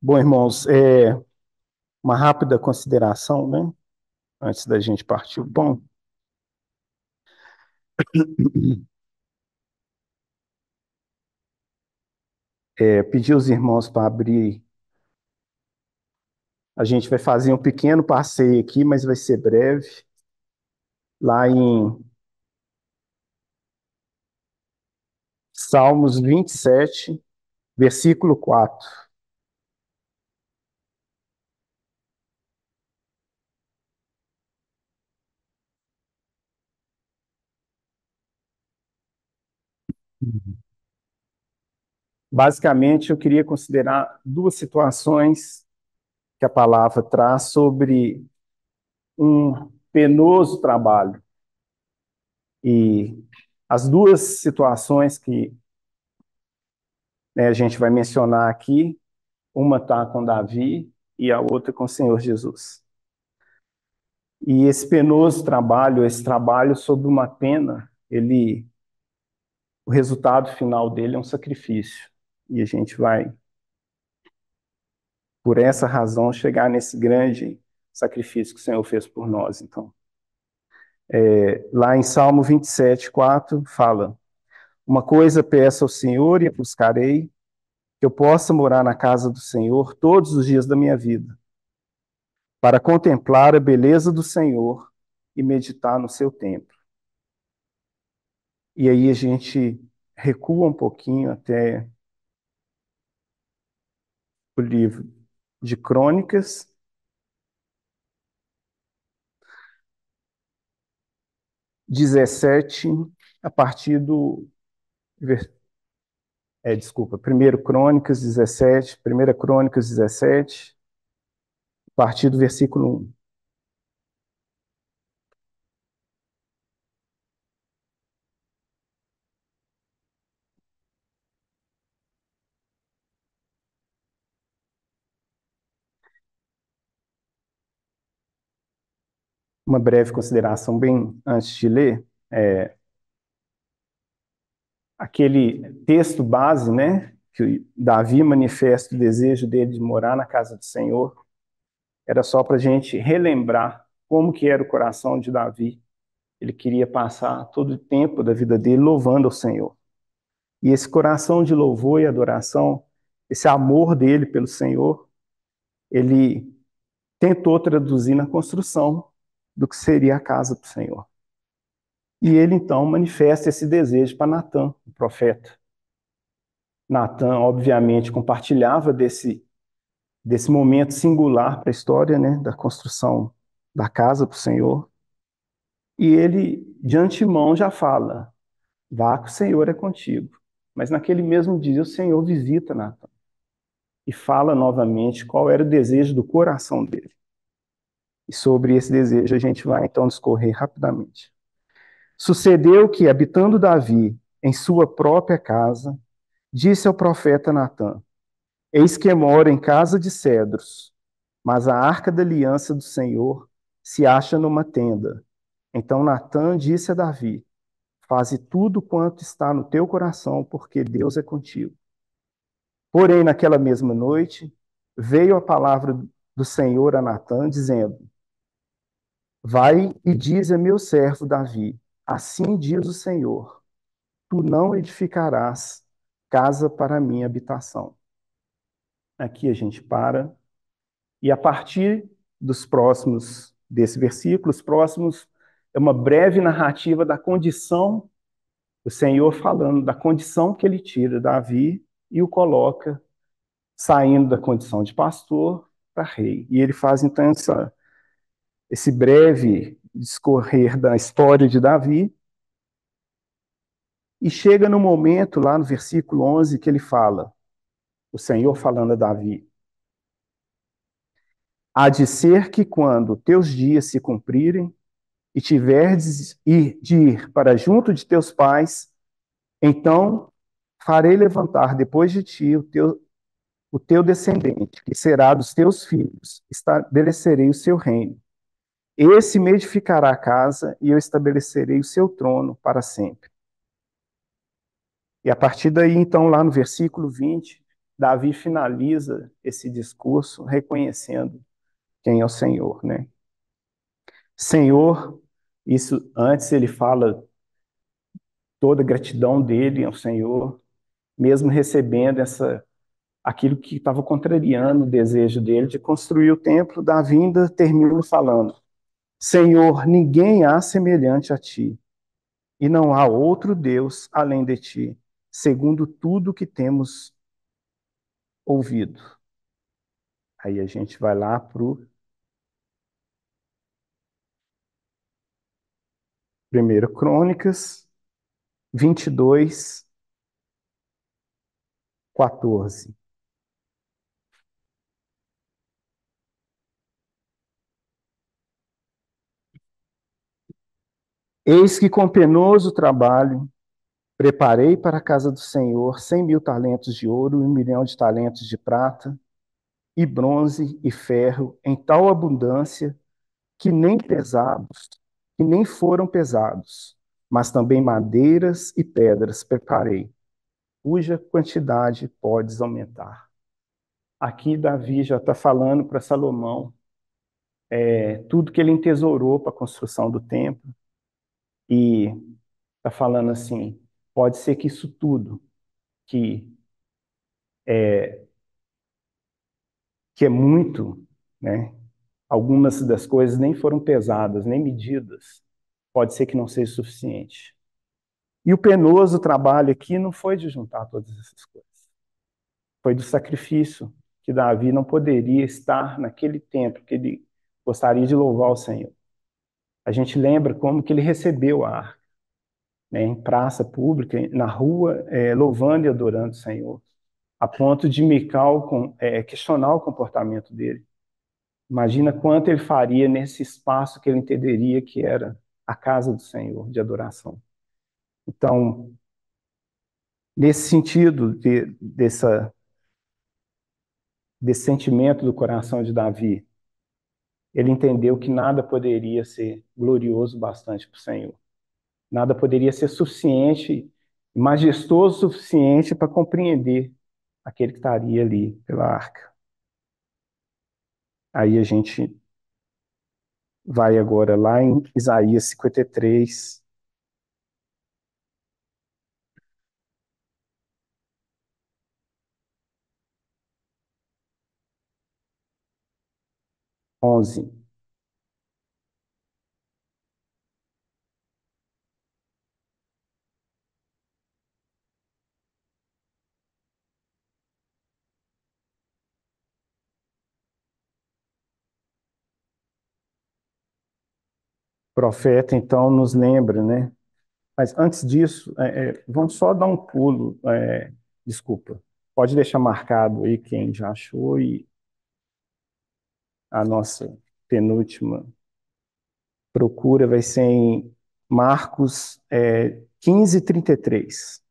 Bom, irmãos, uma rápida consideração, né? Antes da gente partir o pão. Pedir aos irmãos para abrir. A gente vai fazer um pequeno passeio aqui, mas vai ser breve. Lá em Salmos 27, versículo 4. Basicamente, eu queria considerar duas situações que a palavra traz sobre um penoso trabalho. E as duas situações que, né, a gente vai mencionar aqui, uma está com Davi e a outra com o Senhor Jesus. E esse penoso trabalho, esse trabalho sob uma pena, o resultado final dele é um sacrifício. E a gente vai, por essa razão, chegar nesse grande sacrifício que o Senhor fez por nós. Então, lá em Salmo 27, 4, fala: Uma coisa peço ao Senhor e a buscarei, que eu possa morar na casa do Senhor todos os dias da minha vida, para contemplar a beleza do Senhor e meditar no seu templo. E aí a gente recua um pouquinho até o livro de Crônicas, 17, a partir do. Desculpa, 1 Crônicas 17, 1 Crônicas 17, a partir do versículo 1. Uma breve consideração, bem antes de ler. Aquele texto base, né, que Davi manifesta o desejo dele de morar na casa do Senhor, era só para a gente relembrar como que era o coração de Davi. Ele queria passar todo o tempo da vida dele louvando ao Senhor. E esse coração de louvor e adoração, esse amor dele pelo Senhor, ele tentou traduzir na construção do que seria a casa do Senhor. E ele então manifesta esse desejo para Natã, o profeta. Natã, obviamente, compartilhava desse momento singular para a história, né, da construção da casa para o Senhor. E ele, de antemão, já fala: vá que o Senhor é contigo. Mas naquele mesmo dia o Senhor visita Natã e fala novamente qual era o desejo do coração dele. E sobre esse desejo a gente vai então discorrer rapidamente. Sucedeu que, habitando Davi em sua própria casa, disse ao profeta Natã: Eis que moro em casa de cedros, mas a arca da aliança do Senhor se acha numa tenda. Então Natã disse a Davi: Faze tudo quanto está no teu coração, porque Deus é contigo. Porém, naquela mesma noite, veio a palavra do Senhor a Natã, dizendo: Vai e diz a meu servo Davi: Assim diz o Senhor: Tu não edificarás casa para a minha habitação. Aqui a gente para, e a partir desse versículo, os próximos é uma breve narrativa da condição, o Senhor falando da condição que ele tira Davi e o coloca saindo da condição de pastor para rei. E ele faz então esse breve discorrer da história de Davi, e chega no momento, lá no versículo 11, que ele fala, o Senhor falando a Davi: Há de ser que quando teus dias se cumprirem, e tiverdes de ir para junto de teus pais, então farei levantar depois de ti o teu descendente, que será dos teus filhos, estabelecerei o seu reino. Esse me edificará a casa, e eu estabelecerei o seu trono para sempre. E a partir daí, então, lá no versículo 20, Davi finaliza esse discurso reconhecendo quem é o Senhor, né? Senhor, isso antes ele fala toda a gratidão dele ao Senhor, mesmo recebendo aquilo que estava contrariando o desejo dele de construir o templo. Davi ainda termina falando: Senhor, ninguém há semelhante a ti, e não há outro Deus além de ti, segundo tudo que temos ouvido. Aí a gente vai lá para o 1 Crônicas 22, 14. Eis que com penoso trabalho preparei para a casa do Senhor 100.000 talentos de ouro e 1.000.000 de talentos de prata, e bronze e ferro em tal abundância que nem pesados, que nem foram pesados, mas também madeiras e pedras preparei, cuja quantidade podes aumentar. Aqui Davi já está falando para Salomão tudo que ele entesourou para a construção do templo e está falando assim, pode ser que isso tudo que que é muito, né? Algumas das coisas nem foram pesadas, nem medidas. Pode ser que não seja suficiente. E o penoso trabalho aqui não foi de juntar todas essas coisas. Foi do sacrifício que Davi não poderia estar naquele tempo que ele gostaria de louvar o Senhor. A gente lembra como que ele recebeu a arca, né, em praça pública, na rua, louvando e adorando o Senhor, a ponto de Mical questionar o comportamento dele. Imagina quanto ele faria nesse espaço que ele entenderia que era a casa do Senhor, de adoração. Então, nesse sentido desse sentimento do coração de Davi, ele entendeu que nada poderia ser glorioso bastante para o Senhor. Nada poderia ser suficiente, majestoso o suficiente para compreender aquele que estaria ali pela arca. Aí a gente vai agora lá em Isaías 53, 11. O profeta, então, nos lembra, né? Mas antes disso, vamos só dar um pulo. Desculpa, pode deixar marcado aí quem já achou e a nossa penúltima procura vai ser em Marcos 15:33.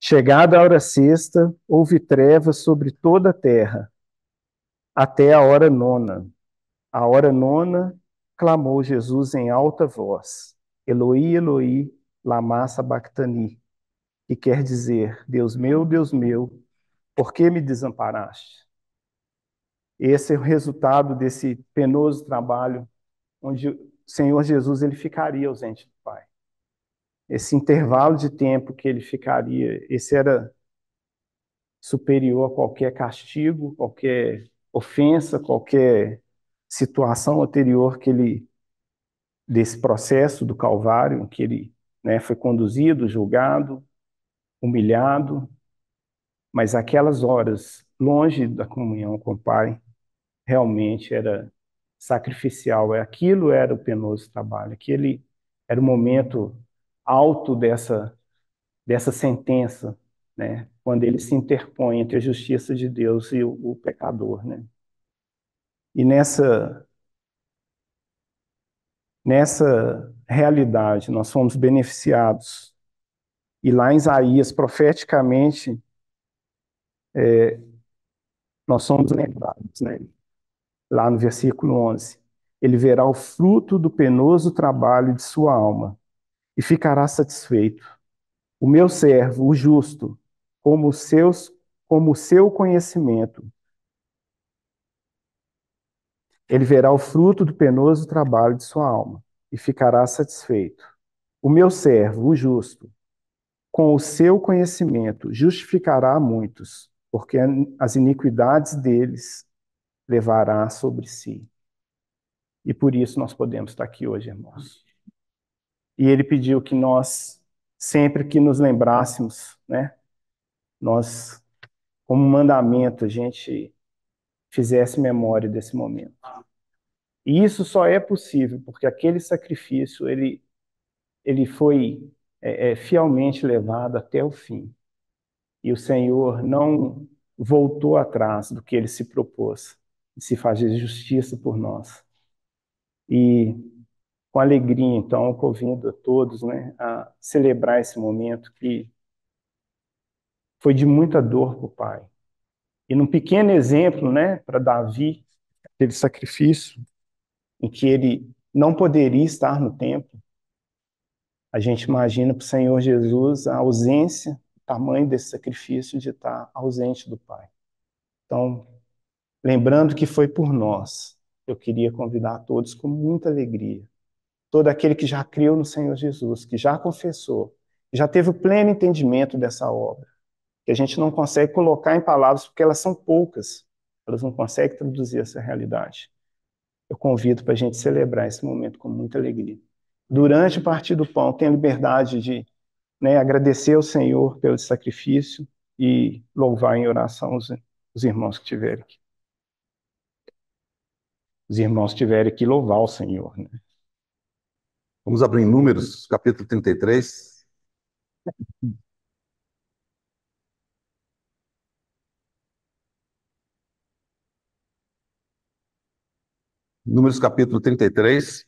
Chegada a hora sexta, houve trevas sobre toda a terra, até a hora nona. A hora nona, clamou Jesus em alta voz: Eloi, Eloi, lama sabachthani, que quer dizer: Deus meu, por que me desamparaste? Esse é o resultado desse penoso trabalho, onde o Senhor Jesus ele ficaria ausente do Pai. Esse intervalo de tempo que ele ficaria, esse era superior a qualquer castigo, qualquer ofensa, qualquer situação anterior que ele desse processo do Calvário, que ele, né, foi conduzido, julgado, humilhado, mas aquelas horas longe da comunhão com o Pai realmente era sacrificial. Aquilo era o penoso trabalho. Aquele era o momento alto dessa sentença, né? Quando ele se interpõe entre a justiça de Deus e o pecador, né? E nessa realidade nós fomos beneficiados. E lá em Isaías, profeticamente, nós somos lembrados, né? Lá no versículo 11. Ele verá o fruto do penoso trabalho de sua alma e ficará satisfeito. O meu servo, o justo, como o seu conhecimento, ele verá o fruto do penoso trabalho de sua alma e ficará satisfeito. O meu servo, o justo, com o seu conhecimento, justificará a muitos, porque as iniquidades deles levará sobre si. E por isso nós podemos estar aqui hoje, irmãos. E ele pediu que nós, sempre que nos lembrássemos, né, nós, como mandamento, a gente fizesse memória desse momento. E isso só é possível porque aquele sacrifício, ele foi fielmente levado até o fim. E o Senhor não voltou atrás do que ele se propôs, de se fazer justiça por nós. E com alegria, então, eu convido a todos, né, a celebrar esse momento que foi de muita dor para o Pai. E num pequeno exemplo, né, para Davi, aquele sacrifício em que ele não poderia estar no templo, a gente imagina para o Senhor Jesus a ausência, o tamanho desse sacrifício de estar ausente do Pai. Então, lembrando que foi por nós, eu queria convidar a todos com muita alegria. Todo aquele que já creu no Senhor Jesus, que já confessou, que já teve o pleno entendimento dessa obra, que a gente não consegue colocar em palavras porque elas são poucas, elas não conseguem traduzir essa realidade. Eu convido para a gente celebrar esse momento com muita alegria. Durante o partir do pão, tenha liberdade de, né, agradecer ao Senhor pelo sacrifício e louvar em oração os irmãos que tiverem aqui. Os irmãos tiverem que louvar o Senhor, né? Vamos abrir em Números, capítulo 33. Números, capítulo 33.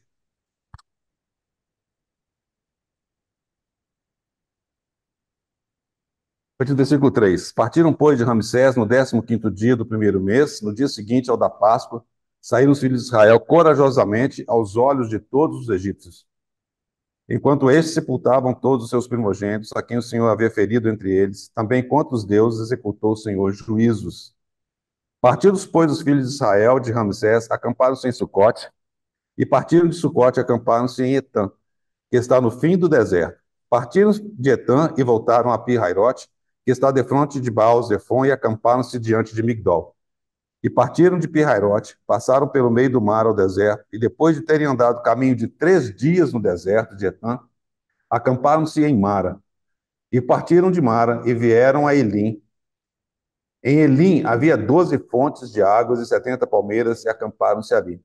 A partir do versículo 3. Partiram, pois, de Ramsés no 15º dia do primeiro mês, no dia seguinte ao da Páscoa, saíram os filhos de Israel corajosamente aos olhos de todos os egípcios. Enquanto estes sepultavam todos os seus primogênitos, a quem o Senhor havia ferido entre eles, também contra os deuses executou o Senhor juízos. Partidos, pois, os filhos de Israel de Ramsés, acamparam-se em Sucote, e partiram de Sucote e acamparam-se em Etã, que está no fim do deserto. Partiram de Etã e voltaram a Pi-Hairote, que está defronte de Baal-Zefon, e acamparam-se diante de Migdol. E partiram de Pi-Hairote, passaram pelo meio do mar ao deserto, e depois de terem andado caminho de 3 dias no deserto de Etã, acamparam-se em Mara. E partiram de Mara e vieram a Elim. Em Elim havia 12 fontes de águas e 70 palmeiras, e acamparam-se ali.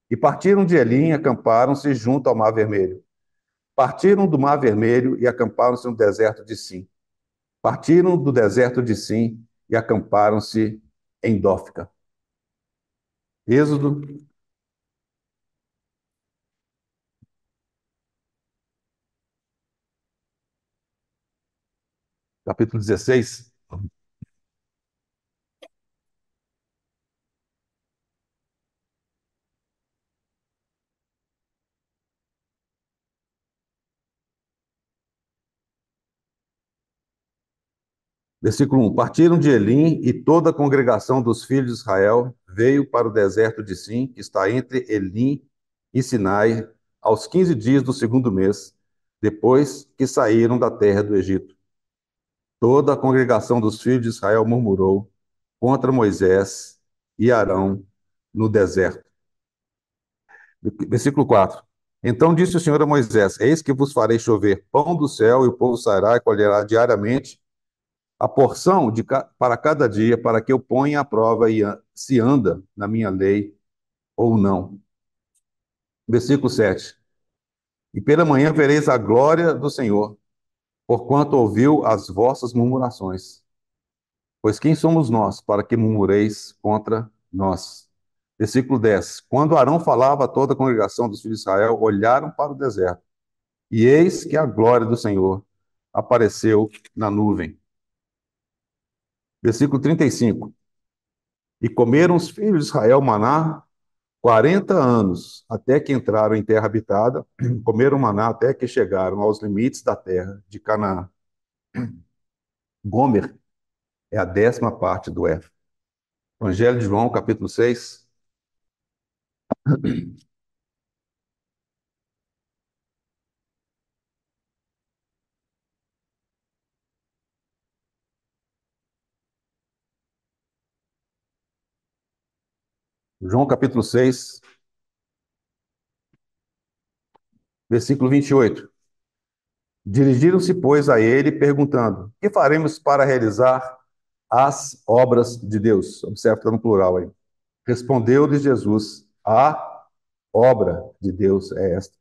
E partiram de Elim e acamparam-se junto ao Mar Vermelho. Partiram do Mar Vermelho e acamparam-se no deserto de Sim. Partiram do deserto de Sim e acamparam-se em Dófica. Êxodo, capítulo 16. Versículo 1. Partiram de Elim e toda a congregação dos filhos de Israel veio para o deserto de Sim, que está entre Elim e Sinai, aos 15 dias do segundo mês, depois que saíram da terra do Egito. Toda a congregação dos filhos de Israel murmurou contra Moisés e Arão no deserto. Versículo 4. Então disse o Senhor a Moisés: Eis que vos farei chover pão do céu, e o povo sairá e colherá diariamente a porção para cada dia, para que eu ponha à prova se anda na minha lei ou não. Versículo 7. E pela manhã vereis a glória do Senhor, porquanto ouviu as vossas murmurações. Pois quem somos nós para que murmureis contra nós? Versículo 10. Quando Arão falava a toda a congregação dos filhos de Israel, olharam para o deserto, e eis que a glória do Senhor apareceu na nuvem. Versículo 35. E comeram os filhos de Israel maná 40 anos até que entraram em terra habitada, comeram maná até que chegaram aos limites da terra de Canaã. Gomer é a 10ª parte do Éfa. Evangelho de João, capítulo 6. João, capítulo 6, versículo 28. Dirigiram-se, pois, a ele, perguntando: que faremos para realizar as obras de Deus? Observe que está no plural aí. Respondeu-lhes Jesus: a obra de Deus é esta,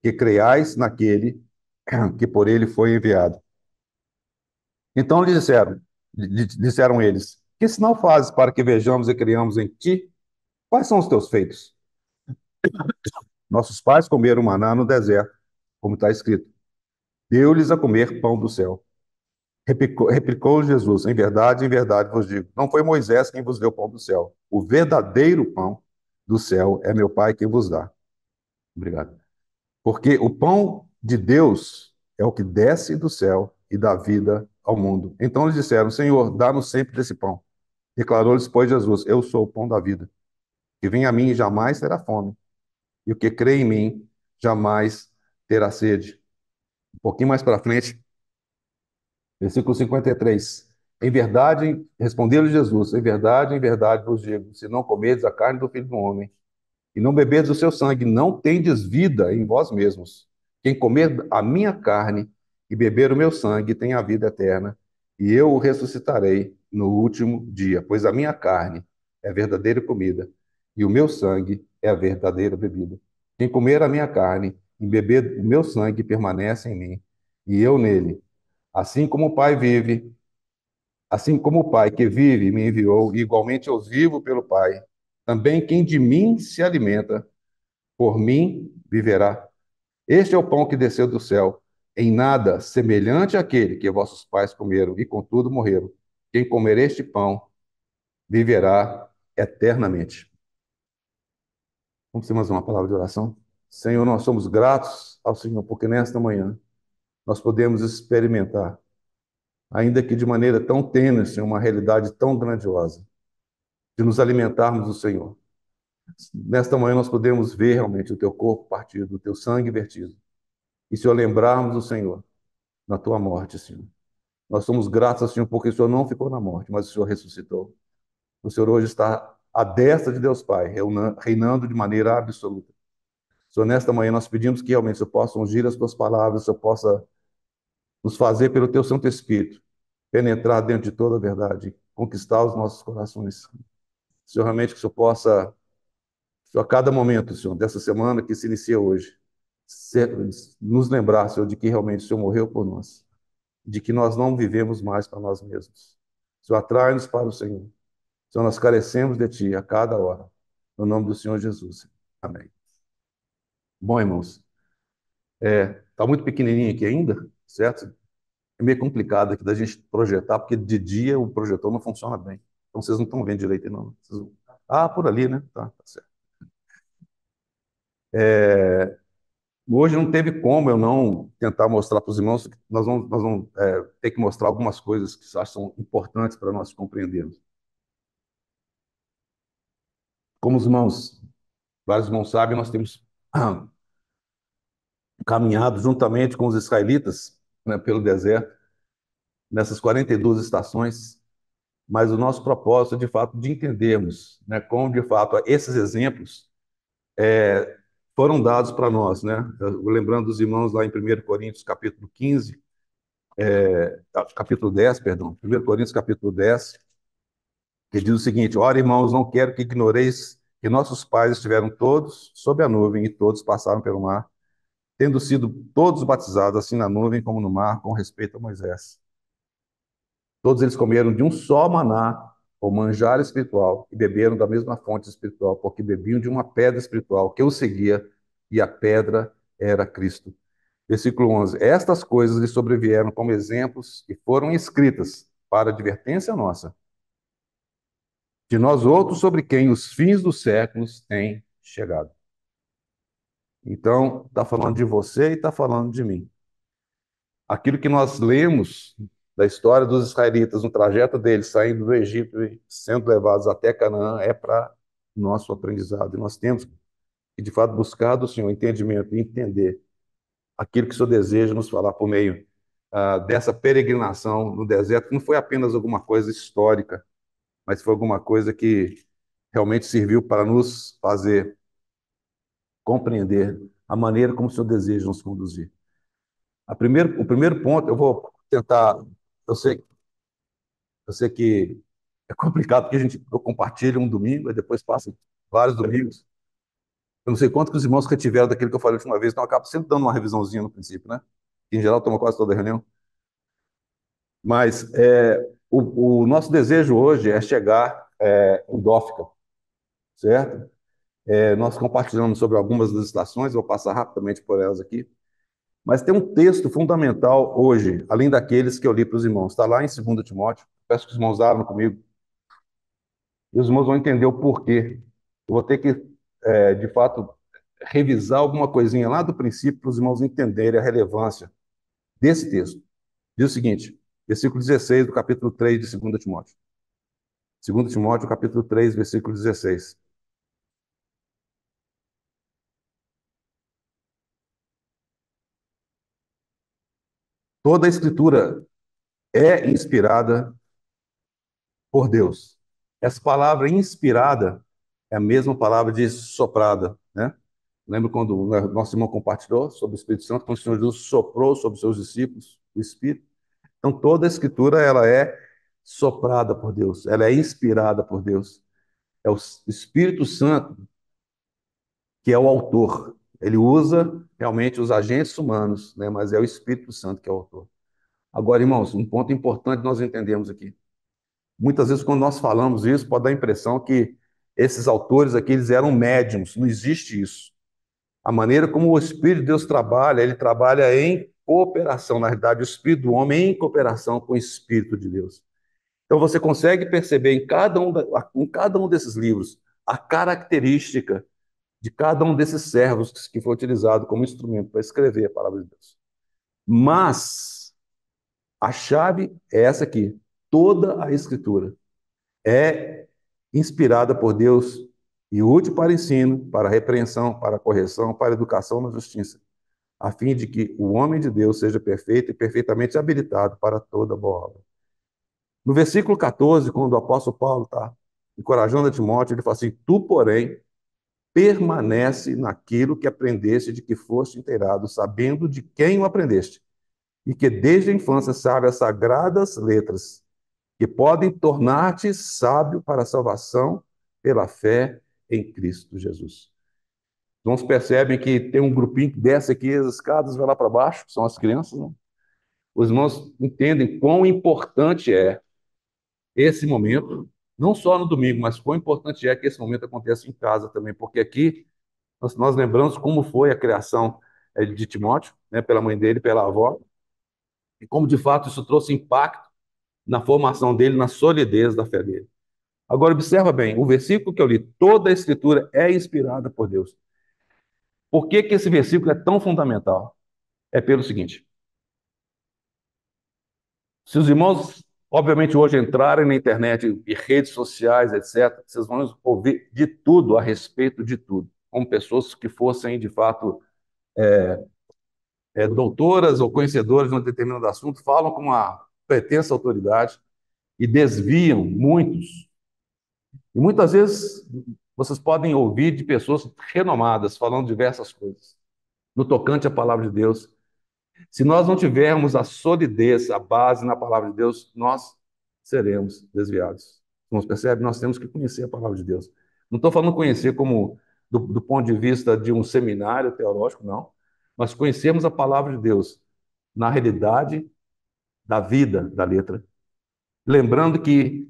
que creiais naquele que por ele foi enviado. Então disseram eles: que sinal fazes para que vejamos e creiamos em ti? Quais são os teus feitos? Nossos pais comeram maná no deserto, como está escrito. Deu-lhes a comer pão do céu. Replicou Jesus: em verdade vos digo, não foi Moisés quem vos deu pão do céu. O verdadeiro pão do céu é meu Pai quem vos dá. Obrigado. Porque o pão de Deus é o que desce do céu e dá vida ao mundo. Então eles disseram: Senhor, dá-nos sempre desse pão. Declarou-lhes, pois, Jesus: eu sou o pão da vida. Que vem a mim e jamais terá fome. E o que crê em mim jamais terá sede. Um pouquinho mais para frente, versículo 53. Em verdade, respondeu-lhe Jesus: em verdade vos digo, se não comerdes a carne do Filho do Homem e não beberdes o seu sangue, não tendes vida em vós mesmos. Quem comer a minha carne e beber o meu sangue tem a vida eterna, e eu o ressuscitarei no último dia, pois a minha carne é a verdadeira comida, e o meu sangue é a verdadeira bebida. Quem comer a minha carne e beber o meu sangue permanece em mim, e eu nele. Assim como o Pai vive, assim como o Pai que vive me enviou, e igualmente eu vivo pelo Pai, também quem de mim se alimenta, por mim viverá. Este é o pão que desceu do céu, em nada semelhante àquele que vossos pais comeram e contudo morreram. Quem comer este pão viverá eternamente. Vamos ter mais uma palavra de oração? Senhor, nós somos gratos ao Senhor, porque nesta manhã nós podemos experimentar, ainda que de maneira tão tênue, Senhor, uma realidade tão grandiosa, de nos alimentarmos do Senhor. Nesta manhã nós podemos ver realmente o teu corpo partido, o teu sangue vertido. E, Senhor, lembrarmos do Senhor na tua morte, Senhor. Nós somos gratos, Senhor, porque o Senhor não ficou na morte, mas o Senhor ressuscitou. O Senhor hoje está à destra de Deus Pai, reinando de maneira absoluta. Senhor, nesta manhã nós pedimos que realmente o Senhor possa ungir as tuas palavras, o Senhor possa nos fazer pelo teu Santo Espírito, penetrar dentro de toda a verdade, conquistar os nossos corações. Senhor, realmente que o Senhor possa, Senhor, a cada momento, Senhor, dessa semana que se inicia hoje, nos lembrar, Senhor, de que realmente o Senhor morreu por nós, de que nós não vivemos mais para nós mesmos. Senhor, atrai-nos para o Senhor. Senhor, nós carecemos de Ti a cada hora. No nome do Senhor Jesus. Amém. Bom, irmãos, tá muito pequenininho aqui ainda, certo? É meio complicado aqui da gente projetar, porque de dia o projetor não funciona bem. Então vocês não estão vendo direito, não. Ah, por ali, né? Tá certo. Hoje não teve como eu não tentar mostrar para os irmãos que nós vamos ter que mostrar algumas coisas que são importantes para nós compreendermos. Como os irmãos, vários irmãos sabem, nós temos caminhado juntamente com os israelitas, né, pelo deserto, nessas 42 estações, mas o nosso propósito é, de fato, de entendermos, né, como, de fato, esses exemplos foram dados para nós, né? Lembrando dos irmãos lá em 1 Coríntios, capítulo 15, capítulo 10, perdão, 1 Coríntios, capítulo 10, que diz o seguinte: ora, irmãos, não quero que ignoreis que nossos pais estiveram todos sob a nuvem e todos passaram pelo mar, tendo sido todos batizados, assim na nuvem como no mar, com respeito a Moisés. Todos eles comeram de um só maná, ou manjar espiritual, e beberam da mesma fonte espiritual, porque bebiam de uma pedra espiritual que os seguia, e a pedra era Cristo. Versículo 11. Estas coisas lhe sobrevieram como exemplos e foram escritas para advertência nossa, de nós outros sobre quem os fins dos séculos têm chegado. Então, está falando de você e está falando de mim. Aquilo que nós lemos da história dos israelitas, no trajeto deles saindo do Egito e sendo levados até Canaã, é para nosso aprendizado. E nós temos que, de fato, buscar do Senhor entendimento e entender aquilo que o Senhor deseja nos falar por meio dessa peregrinação no deserto, que não foi apenas alguma coisa histórica, mas foi alguma coisa que realmente serviu para nos fazer compreender a maneira como o Senhor deseja nos conduzir. O primeiro ponto, eu vou tentar, eu sei, eu sei que é complicado porque eu compartilho um domingo e depois passa vários domingos. Eu não sei quanto que os irmãos retiveram daquilo que eu falei a última vez, então eu acabo sempre dando uma revisãozinha no princípio, né? Que, em geral, toma quase toda a reunião. Mas o nosso desejo hoje é chegar em Dófica, certo? Nós compartilhamos sobre algumas legislações, vou passar rapidamente por elas aqui. Mas tem um texto fundamental hoje, além daqueles que eu li para os irmãos. Está lá em 2 Timóteo. Peço que os irmãos abram comigo. E os irmãos vão entender o porquê. Eu vou ter que, de fato, revisar alguma coisinha lá do princípio para os irmãos entenderem a relevância desse texto. Diz o seguinte, versículo 16 do capítulo 3 de 2 Timóteo. 2 Timóteo, capítulo 3, versículo 16. Toda a escritura é inspirada por Deus. Essa palavra inspirada é a mesma palavra de soprada, né? Lembra quando o nosso irmão compartilhou sobre o Espírito Santo, quando o Senhor Jesus soprou sobre os seus discípulos o Espírito? Então, toda a Escritura, ela é soprada por Deus, ela é inspirada por Deus. É o Espírito Santo que é o autor. Ele usa realmente os agentes humanos, né? Mas é o Espírito Santo que é o autor. Agora, irmãos, um ponto importante nós entendemos aqui. Muitas vezes, quando nós falamos isso, pode dar a impressão que esses autores aqui, eles eram médiums. Não existe isso. A maneira como o Espírito de Deus trabalha, ele trabalha em cooperação. Na realidade, o Espírito do homem em cooperação com o Espírito de Deus. Então, você consegue perceber em cada um desses livros a característica de cada um desses servos que foi utilizado como instrumento para escrever a palavra de Deus. Mas a chave é essa aqui. Toda a Escritura é inspirada por Deus e útil para ensino, para repreensão, para correção, para educação na justiça, a fim de que o homem de Deus seja perfeito e perfeitamente habilitado para toda boa obra. No versículo 14, quando o apóstolo Paulo está encorajando a Timóteo, ele fala assim: Tu, porém, permanece naquilo que aprendeste, de que foste inteirado, sabendo de quem o aprendeste, e que desde a infância sabe as sagradas letras, que podem tornar-te sábio para a salvação pela fé em Cristo Jesus. Os irmãos percebem que tem um grupinho que desce aqui as escadas, vai lá para baixo, que são as crianças, né? Os irmãos entendem quão importante é esse momento, não só no domingo, mas quão importante é que esse momento aconteça em casa também, porque aqui nós lembramos como foi a criação de Timóteo, né, pela mãe dele, pela avó, e como de fato isso trouxe impacto na formação dele, na solidez da fé dele. Agora, observa bem, o versículo que eu li, toda a Escritura é inspirada por Deus. Por que que esse versículo é tão fundamental? É pelo seguinte: se os irmãos, obviamente, hoje entrarem na internet e redes sociais, etc., vocês vão ouvir de tudo a respeito de tudo, como pessoas que fossem, de fato, doutoras ou conhecedoras de um determinado assunto, falam com uma pretensa autoridade e desviam muitos. E muitas vezes vocês podem ouvir de pessoas renomadas falando diversas coisas no tocante à palavra de Deus. Se nós não tivermos a solidez, a base na palavra de Deus, nós seremos desviados. Você percebe? Nós temos que conhecer a palavra de Deus. Não estou falando conhecer como do ponto de vista de um seminário teológico, não. Mas conhecermos a palavra de Deus na realidade da vida da letra. Lembrando que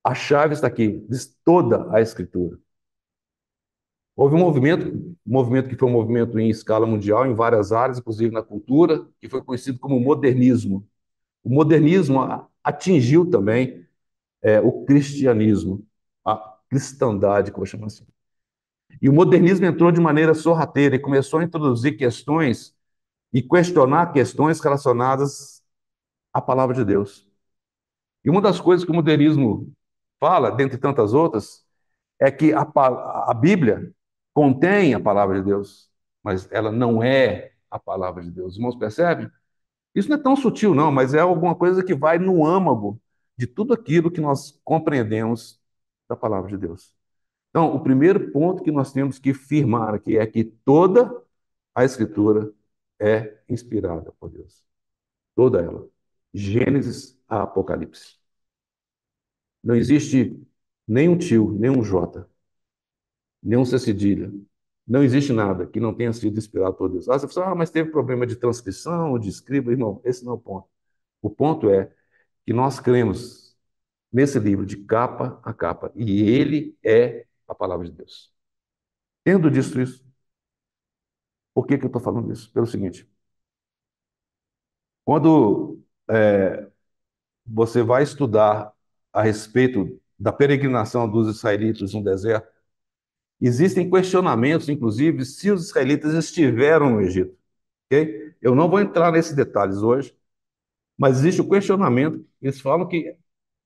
a chave está aqui, diz toda a Escritura. Houve um movimento que foi um movimento em escala mundial, em várias áreas, inclusive na cultura, que foi conhecido como modernismo. O modernismo atingiu também o cristianismo, a cristandade, que eu vou chamar assim. E o modernismo entrou de maneira sorrateira e começou a introduzir questões e questionar questões relacionadas à palavra de Deus. E uma das coisas que o modernismo fala, dentre tantas outras, é que a Bíblia contém a palavra de Deus, mas ela não é a palavra de Deus. Os irmãos percebem? Isso não é tão sutil, não, mas é alguma coisa que vai no âmago de tudo aquilo que nós compreendemos da palavra de Deus. Então, o primeiro ponto que nós temos que firmar aqui é que toda a Escritura é inspirada por Deus. Toda ela. Gênesis a Apocalipse. Não existe nenhum tio, nenhum J, nenhum C cedilha. Não existe nada que não tenha sido inspirado por Deus. Ah, você fala, mas teve problema de transcrição, de escriba. Irmão, esse não é o ponto. O ponto é que nós cremos nesse livro de capa a capa, e ele é a palavra de Deus. Tendo dito isso, por que eu estou falando isso? Pelo seguinte, quando você vai estudar a respeito da peregrinação dos israelitas no deserto, existem questionamentos, inclusive, se os israelitas estiveram no Egito. Okay? Eu não vou entrar nesses detalhes hoje, mas existe o questionamento. Eles falam que é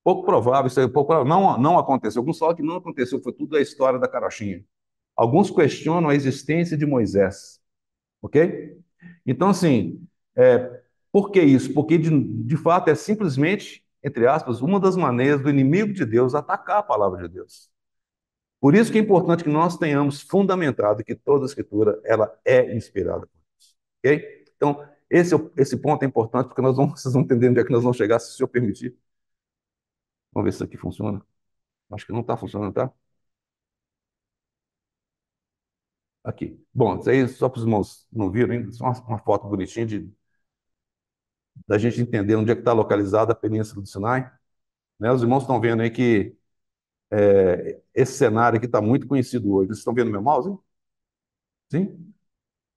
pouco provável, isso é pouco provável, não aconteceu. Alguns falam que não aconteceu, foi tudo a história da carochinha. Alguns questionam a existência de Moisés. Ok? Então, assim, por que isso? Porque, de fato, é simplesmente, entre aspas, uma das maneiras do inimigo de Deus atacar a palavra de Deus. Por isso que é importante que nós tenhamos fundamentado que toda a Escritura ela é inspirada por Deus. Ok? Então, esse ponto é importante, porque vocês vão entender onde é que nós vamos chegar, se o senhor permitir. Vamos ver se isso aqui funciona. Acho que não está funcionando, tá? Aqui. Bom, isso aí, só para os irmãos não viram ainda, só uma foto bonitinha da gente entender onde é que está localizada a Península do Sinai. Né? Os irmãos estão vendo aí que esse cenário aqui está muito conhecido hoje. Vocês estão vendo meu mouse? Hein? Sim?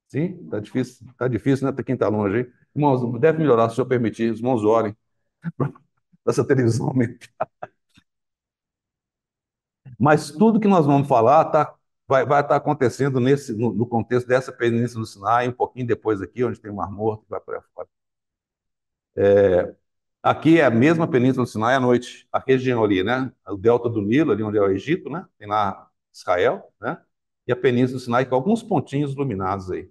Sim? Está difícil, né? Para quem está longe aí. Irmãos, deve melhorar, se o senhor permitir. Os irmãos orem para essa televisão aumentar. Mas tudo que nós vamos falar vai estar acontecendo no contexto dessa Península do Sinai, um pouquinho depois aqui, onde tem o Mar Morto, vai por aí fora. Aqui é a mesma Península do Sinai à noite, a região ali, né? O delta do Nilo, ali onde é o Egito, né? Tem lá Israel, né? E a Península do Sinai com alguns pontinhos iluminados aí.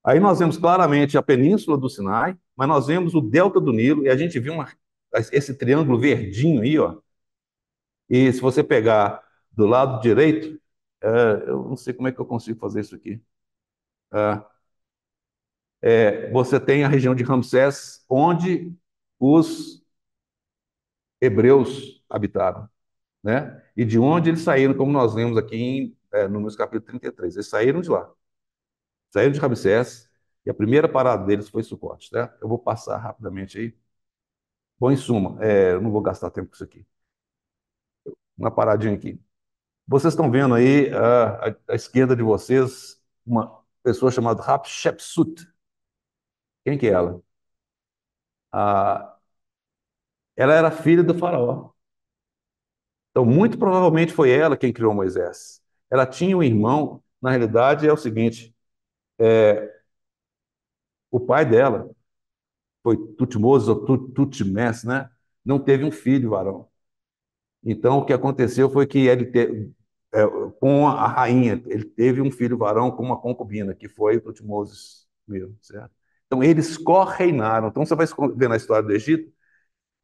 Aí nós vemos claramente a Península do Sinai, mas nós vemos o delta do Nilo e a gente viu esse triângulo verdinho aí, ó. E se você pegar do lado direito, eu não sei como é que eu consigo fazer isso aqui. Você tem a região de Ramsés, onde os hebreus habitaram, né? E de onde eles saíram, como nós lemos aqui em Números capítulo 33. Eles saíram de lá, saíram de Ramsés, e a primeira parada deles foi Sucote, né? Eu vou passar rapidamente aí. Bom, em suma, eu não vou gastar tempo com isso aqui. Uma paradinha aqui. Vocês estão vendo aí, à esquerda de vocês, uma pessoa chamada Hatshepsut. Quem que é ela? Ah, ela era filha do faraó. Então, muito provavelmente foi ela quem criou Moisés. Ela tinha um irmão, na realidade é o seguinte, o pai dela foi Tutmoses ou Tutmés, né? Não teve um filho varão. Então, o que aconteceu foi que é, com a rainha, ele teve um filho varão com uma concubina, que foi Tutmoses mesmo, certo? Então, eles correinaram. Então, você vai ver na história do Egito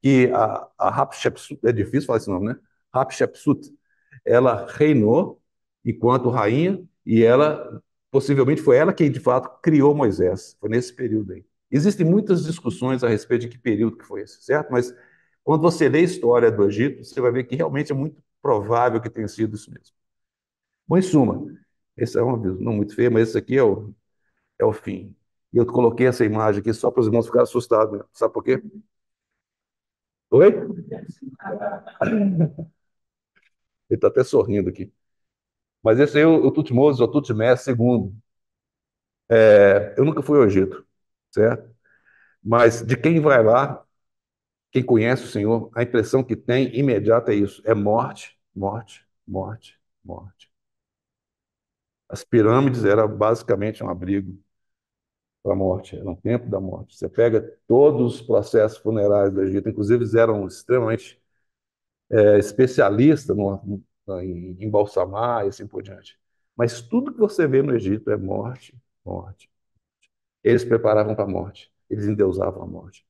que a Hatshepsut, é difícil falar esse nome, né? Hatshepsut, ela reinou enquanto rainha e ela, possivelmente, foi ela quem, de fato, criou Moisés. Foi nesse período aí. Existem muitas discussões a respeito de que período que foi esse, certo? Mas quando você lê a história do Egito, você vai ver que realmente é muito provável que tenha sido isso mesmo. Bom, em suma, esse é um aviso não muito feio, mas esse aqui é o fim. E eu coloquei essa imagem aqui só para os irmãos ficarem assustados, né? Sabe por quê? Oi? Ele está até sorrindo aqui. Mas esse aí, o Tutmoses, ou Tutmés II. Eu nunca fui ao Egito, certo? Mas de quem vai lá, quem conhece o Senhor, a impressão que tem imediata é isso: é morte, morte, morte, morte. As pirâmides era basicamente um abrigo para a morte, era um templo da morte. Você pega todos os processos funerários do Egito, inclusive eles eram extremamente especialistas em embalsamar e assim por diante. Mas tudo que você vê no Egito é morte, morte. Eles preparavam para a morte, eles endeusavam a morte.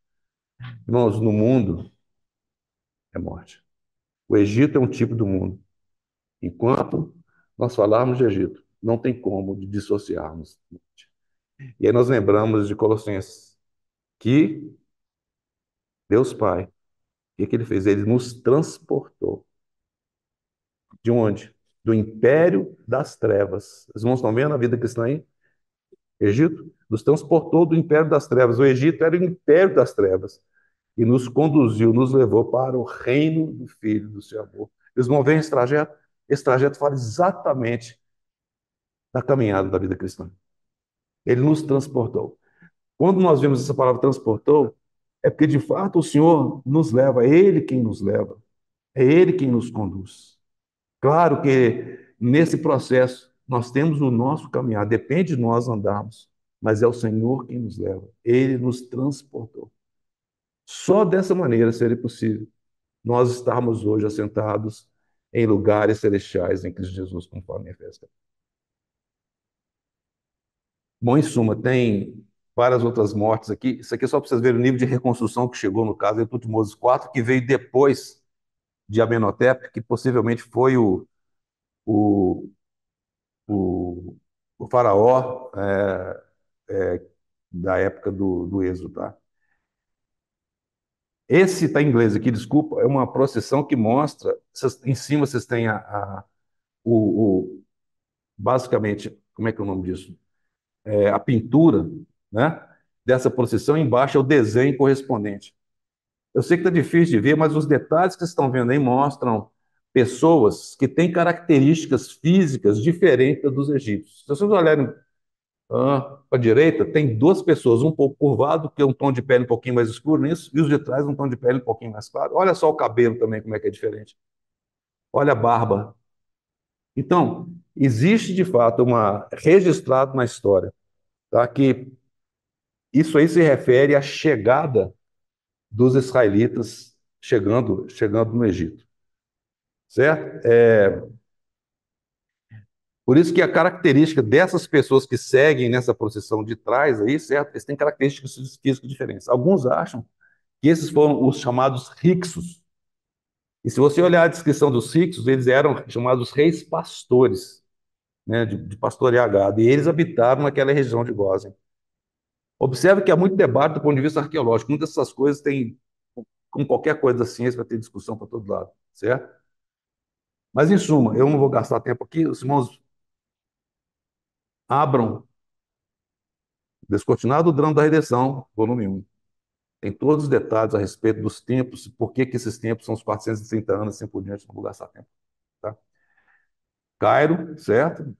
Irmãos, no mundo é morte. O Egito é um tipo do mundo. Enquanto nós falarmos de Egito, não tem como dissociarmos. E aí nós lembramos de Colossenses, que Deus Pai, o que ele fez? Ele nos transportou. De onde? Do império das trevas. Os irmãos estão vendo a vida cristã aí? Egito nos transportou do império das trevas. O Egito era o império das trevas. E nos conduziu, nos levou para o reino do Filho do seu amor. Eles vão ver esse trajeto? Esse trajeto fala exatamente da caminhada da vida cristã. Ele nos transportou. Quando nós vemos essa palavra transportou, é porque de fato o Senhor nos leva, é Ele quem nos leva, é Ele quem nos conduz. Claro que nesse processo nós temos o nosso caminhar, depende de nós andarmos, mas é o Senhor quem nos leva, Ele nos transportou. Só dessa maneira seria possível nós estarmos hoje assentados em lugares celestiais em Cristo Jesus, conforme Efésios. Bom, em suma, tem várias outras mortes aqui. Isso aqui é só para vocês verem o nível de reconstrução que chegou, no caso, em Tutmoses IV, que veio depois de Amenhotep, que possivelmente foi o, o, o faraó da época do Êxodo. Tá? Esse está em inglês aqui, desculpa, é uma procissão que mostra, em cima vocês têm basicamente, como é que é o nome disso? A pintura, né, dessa procissão, embaixo é o desenho correspondente. Eu sei que está difícil de ver, mas os detalhes que vocês estão vendo aí mostram pessoas que têm características físicas diferentes das dos egípcios. Se vocês olharem para a direita, tem duas pessoas, um pouco curvado, que é um tom de pele um pouquinho mais escuro nisso, e os de trás um tom de pele um pouquinho mais claro. Olha só o cabelo também, como é que é diferente. Olha a barba. Então, existe de fato uma registrado na história, tá? Que isso aí se refere à chegada dos israelitas chegando no Egito, certo? Por isso que a característica dessas pessoas que seguem nessa procissão de trás aí, certo? Eles têm características físicas diferentes. Alguns acham que esses foram os chamados Hyksos. E se você olhar a descrição dos Hyksos, eles eram chamados reis pastores, né, de pastorear gado, e eles habitaram naquela região de Gósen. Observe que há muito debate do ponto de vista arqueológico. Muitas dessas coisas têm, como qualquer coisa da ciência, vai ter discussão para todo lado, certo? Mas, em suma, eu não vou gastar tempo aqui. Os irmãos abram Descortinado o Drama da Redenção, volume 1. Tem todos os detalhes a respeito dos tempos, por que esses tempos são os 430 anos, assim por diante, não vou gastar tempo. Tá? Cairo, certo?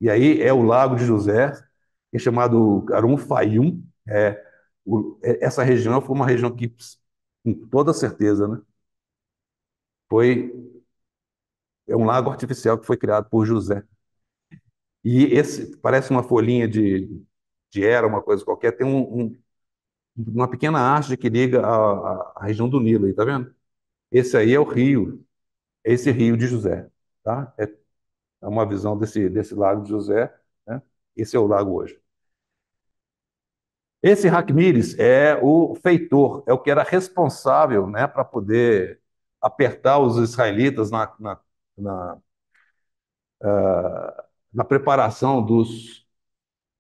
E aí é o Lago de José, que é chamado Arum Fayum. Essa região foi uma região que, com toda certeza, né, foi é um lago artificial que foi criado por José. E esse parece uma folhinha de era, uma coisa qualquer, tem uma pequena haste que liga a região do Nilo aí, tá vendo? Esse aí é o rio, esse rio de José, tá? É uma visão desse lago de José, né? Esse é o lago hoje. Esse Raquimires é o feitor, é o que era responsável, né, para poder apertar os israelitas na, na preparação dos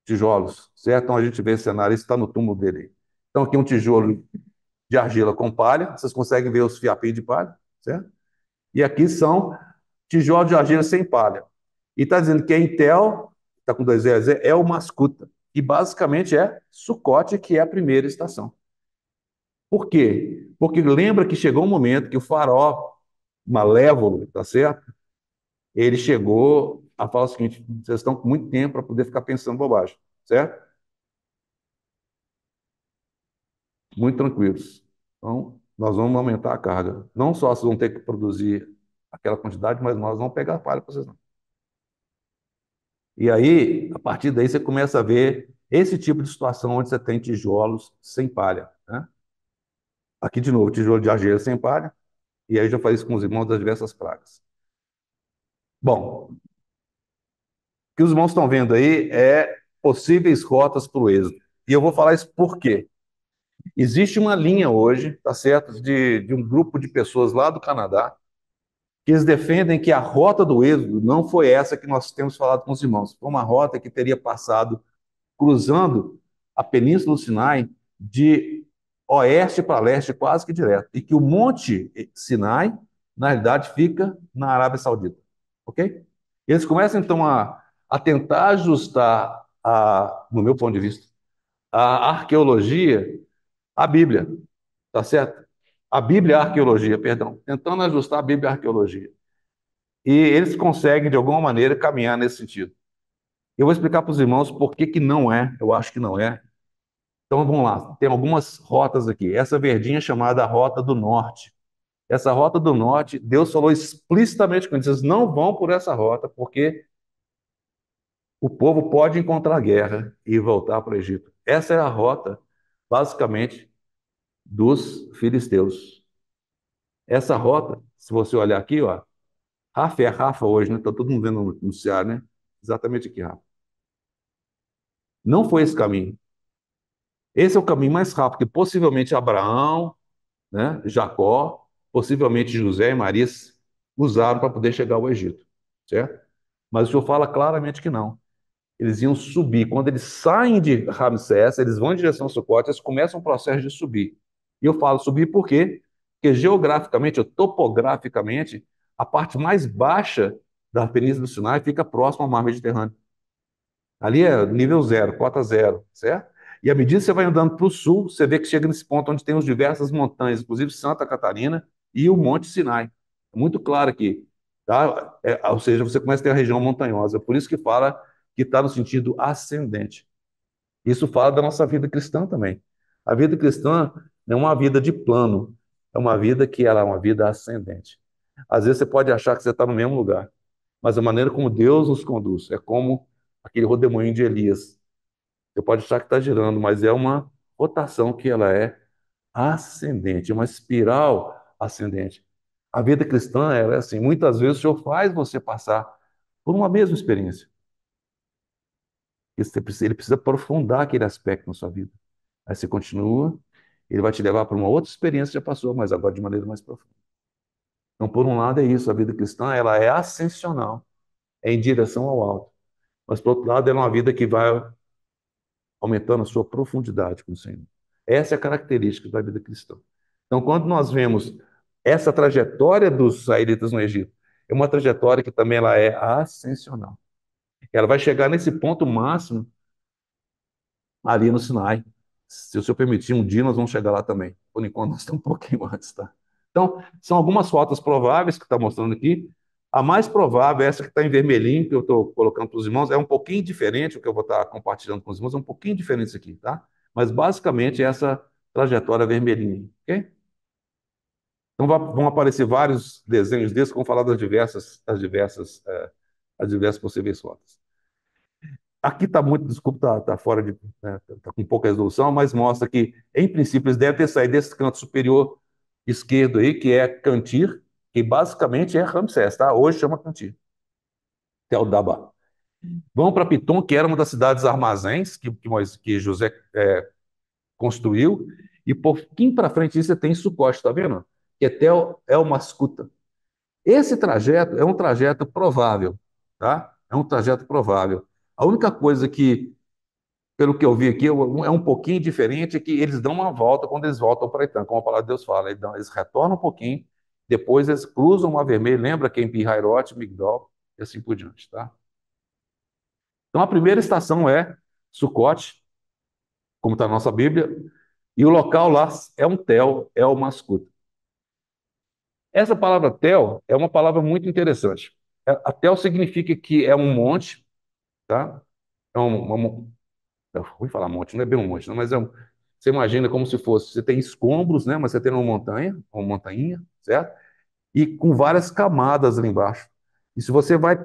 tijolos, certo? Então a gente vê esse cenário, isso está no túmulo dele. Então aqui um tijolo de argila com palha, vocês conseguem ver os fiapinhos de palha, certo? E aqui são tijolos de argila sem palha. E está dizendo que a Intel, está com dois L's, é o Mascuta. E basicamente é Sucote, que é a primeira estação. Por quê? Porque lembra que chegou um momento que o faraó malévolo, tá certo? Ele chegou a falar o seguinte: vocês estão com muito tempo para poder ficar pensando bobagem, certo? Muito tranquilos. Então, nós vamos aumentar a carga. Não só vocês vão ter que produzir aquela quantidade, mas nós vamos pegar a palha para vocês não. E aí, a partir daí, você começa a ver esse tipo de situação onde você tem tijolos sem palha, né? Aqui, de novo, tijolo de argila sem palha. E aí, eu já falei isso com os irmãos das diversas pragas. Bom, o que os irmãos estão vendo aí é possíveis rotas para o êxodo. E eu vou falar isso por quê? Existe uma linha hoje, tá certo, de um grupo de pessoas lá do Canadá, que eles defendem que a rota do êxodo não foi essa que nós temos falado com os irmãos. Foi uma rota que teria passado cruzando a Península do Sinai de oeste para leste, quase que direto. E que o Monte Sinai, na realidade, fica na Arábia Saudita. Ok? Eles começam, então, a tentar ajustar, no meu ponto de vista, a arqueologia à Bíblia. Tá certo? A Bíblia à arqueologia, perdão. Tentando ajustar a Bíblia à arqueologia. E eles conseguem, de alguma maneira, caminhar nesse sentido. Eu vou explicar para os irmãos por que que não é, eu acho que não é. Então vamos lá, tem algumas rotas aqui. Essa verdinha é chamada Rota do Norte. Essa Rota do Norte, Deus falou explicitamente com eles: vocês não vão por essa rota, porque o povo pode encontrar guerra e voltar para o Egito. Essa é a rota, basicamente, dos filisteus. Essa rota, se você olhar aqui, ó, Rafa é Rafa hoje, né? Está todo mundo vendo no noticiário, né? Exatamente aqui, Rafa. Não foi esse caminho. Esse é o caminho mais rápido, que possivelmente Abraão, né, Jacó, possivelmente José e Maria usaram para poder chegar ao Egito, certo? Mas o Senhor fala claramente que não. Eles iam subir. Quando eles saem de Ramsés, eles vão em direção a Sucote, eles começam o processo de subir. E eu falo subir por quê? Porque geograficamente, ou topograficamente, a parte mais baixa da Península do Sinai fica próxima ao mar Mediterrâneo. Ali é nível zero, cota zero, certo? E à medida que você vai andando para o sul, você vê que chega nesse ponto onde tem as diversas montanhas, inclusive Santa Catarina e o Monte Sinai. É muito claro aqui, tá? Ou seja, você começa a ter a região montanhosa. Por isso que fala que está no sentido ascendente. Isso fala da nossa vida cristã também. A vida cristã não é uma vida de plano, é uma vida que ela é uma vida ascendente. Às vezes você pode achar que você está no mesmo lugar, mas a maneira como Deus nos conduz é como aquele rodemoinho de Elias. Você pode achar que está girando, mas é uma rotação que ela é ascendente, uma espiral ascendente. A vida cristã, ela é assim, muitas vezes o Senhor faz você passar por uma mesma experiência. Ele precisa aprofundar aquele aspecto na sua vida. Aí você continua, ele vai te levar para uma outra experiência que já passou, mas agora de maneira mais profunda. Então, por um lado é isso, a vida cristã, ela é ascensional, é em direção ao alto. Mas, por outro lado, ela é uma vida que vai aumentando a sua profundidade com o Senhor. Essa é a característica da vida cristã. Então, quando nós vemos essa trajetória dos israelitas no Egito, é uma trajetória que também ela é ascensional. Ela vai chegar nesse ponto máximo ali no Sinai. Se o Senhor permitir, um dia nós vamos chegar lá também. Por enquanto, nós estamos um pouquinho antes, tá? Então, são algumas fotos prováveis que está mostrando aqui. A mais provável, essa que está em vermelhinho, que eu estou colocando para os irmãos, é um pouquinho diferente, o que eu vou estar compartilhando com os irmãos, é um pouquinho diferente isso aqui, tá? Mas, basicamente, é essa trajetória vermelhinha, ok? Então, vão aparecer vários desenhos desses, que vão falar as diversas possíveis rotas. Aqui está muito, desculpa, está fora de, né, tá com pouca resolução, mas mostra que, em princípio, eles devem ter saído desse canto superior esquerdo aí, que é Cantir, que basicamente é Ramsés, tá? Hoje chama Cantir, Tel Daba. Vão para Pitom, que era uma das cidades armazéns que José construiu, e pouquinho para frente você tem Sucote, tá vendo? Que é Tel El Mascuta. Esse trajeto é um trajeto provável, tá? É um trajeto provável. A única coisa que pelo que eu vi aqui, é um pouquinho diferente, é que eles dão uma volta quando eles voltam para Itã, como a palavra de Deus fala. Eles retornam um pouquinho, depois eles cruzam o Mar Vermelho, lembra que é em Pi-Hairote, Migdol, e assim por diante, tá? Então a primeira estação é Sucote, como está na nossa Bíblia, e o local lá é um tel, é o Mascuta. Essa palavra tel é uma palavra muito interessante. A tel significa que é um monte, tá? É eu fui falar monte, não é bem um monte, não, mas você imagina como se fosse, você tem escombros, né? Mas você tem uma montanha, certo? E com várias camadas ali embaixo. E se você vai